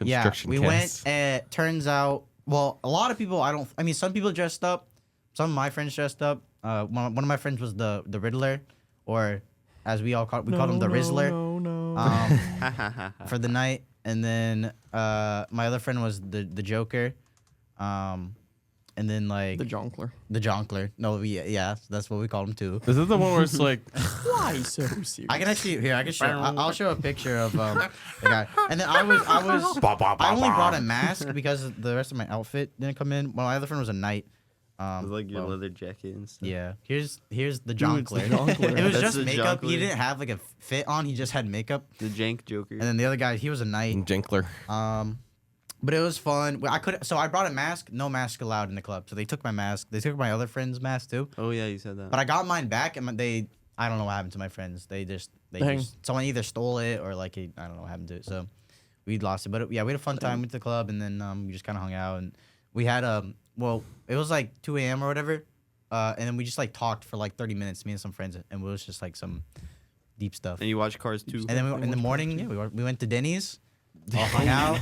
yeah, Construction we cast. went. And turns out, well, a lot of people. I mean, some people dressed up. Some of my friends dressed up. One of my friends was the Riddler, or as we called him, the Rizzler. No. For the night, and then my other friend was the Joker, and then like The Jonkler. the Jonkler. No, yeah, that's what we called him too. Is this the one where it's like Why so serious? I can actually I can show. I'll show a picture of the guy. And then I only brought a mask because the rest of my outfit didn't come in. Well, my other friend was a knight. With, like your well, leather jacket and stuff. Yeah, here's the Dude, it's the Jonkler. Jonkler. It was That's just the makeup. He Jonkler. didn't have like a fit on. He just had makeup. The jank Joker. And then the other guy, he was a knight. Jinkler? But it was fun. So I brought a mask. No mask allowed in the club. So they took my mask. They took my other friend's mask too. Oh yeah, you said that. But I got mine back, and I don't know what happened to my friends. Dang. Someone either stole it or like I don't know what happened to it. So we lost it. But yeah, we had a fun time with the club, and then we just kind of hung out, and we had well, it was like 2 a.m. or whatever, and then we just like talked for like 30 minutes, me and some friends, and it was just like some deep stuff. and you watch Cars 2. And then in the morning, yeah, we went to Denny's, all hung out,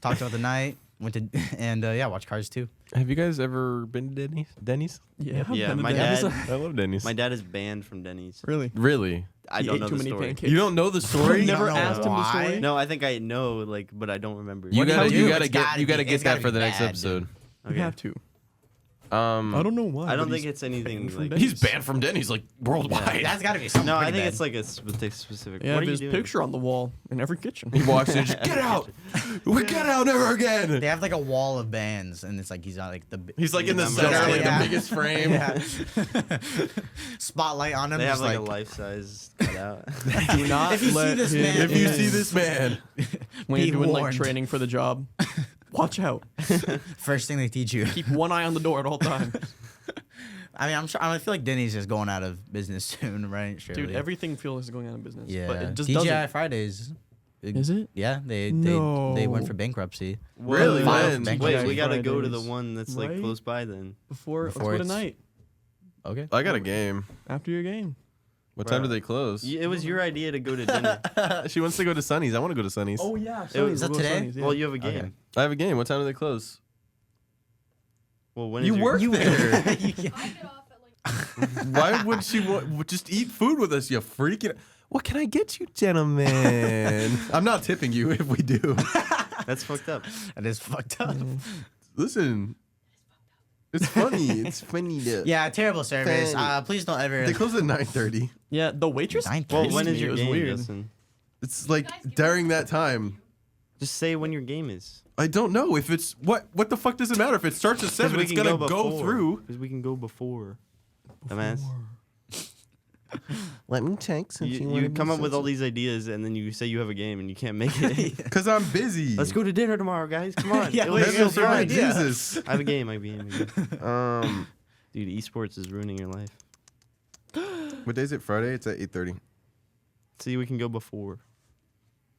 talked about the night, went to and yeah, watched Cars 2. Have you guys ever been to Denny's? Yeah. Yeah, I've been my to Denny's. dad- I love Denny's. My dad is banned from Denny's. Really? Really? I He don't ate know too the many story. pancakes. You don't know the story? You Never don't know asked him the why? story. No, I think I know, like, but I don't remember. You What do gotta, you you do? gotta It's get, gotta you be- gotta it's get gotta that for be the next bad, episode. dude. You have to. Um, I don't know why. I don't but think he's it's anything banned from like. Denny's. he's banned from Denny's like worldwide. That's got to be something. No, I pretty think bad. it's like a specific. Yeah, what are you his doing? picture on the wall in every kitchen. He walks in, just get out. We get out never again. They have like a wall of bands, and it's like he's not like the. He's like in the Just center, like yeah. the biggest frame. Yeah. Spotlight on him. They have just like a life size cutout. Do not If you see let this him man- If you in. see this man, when be you're doing like warned. training for the job, watch out. First thing they teach you. Keep one eye on the door at all times. I mean, I'm sure. I feel like Denny's is going out of business soon, right? Surely. Dude, everything feels going out of business. Yeah. But it just TGI doesn't. Fridays. Is it? Yeah, they No. went for bankruptcy. Really? Filed When? for Wait, bankruptcy. we gotta go to the Fridays. one that's like Right? close by then. Before let's Before go it's- tonight. Okay. I got a game. After your game. What time do Bro. they close? It was your idea to go to dinner. She wants to go to Sunny's. I want to go to Sunny's. yeah. Is that today? Well, you have a game. Okay. I have a game. What time do they close? Well, when is You your- work there. You can't- I get off at like Why would she just eat food with us? You freaking. What can I get you, gentlemen? I'm not tipping you if we do. That's fucked up. That is fucked up. Listen, it's funny. It's funny. Yeah, terrible service. Please don't ever. They close at 9:30. Yeah, the waitress. 9:30. Well, Well, when is me, your it was game, weird. Justin? It's like during that time. Just say when your game is. I don't know if it's what. What the fuck does it matter if it starts at 7? It's gonna go through. Because we can go before. Dumbass. Let me check since You come up with all these ideas and then you say you have a game and you can't make it. Because I'm busy. Let's go to dinner tomorrow, guys. Come on. Yeah, It wait, was yeah, so sure, fun. idea. Jesus. I have a game. I have a game. Um, Dude, esports is ruining your life. what day is it? Friday. It's at 8:30. See, we can go before.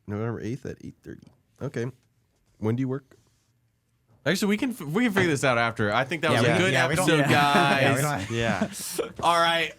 November 8th at 8:30. Okay. When do you work? Actually, we can figure this out after. I think that was Yeah, a we- good yeah, we don't- episode, yeah. guys. Yeah, we don't- Yeah. All right.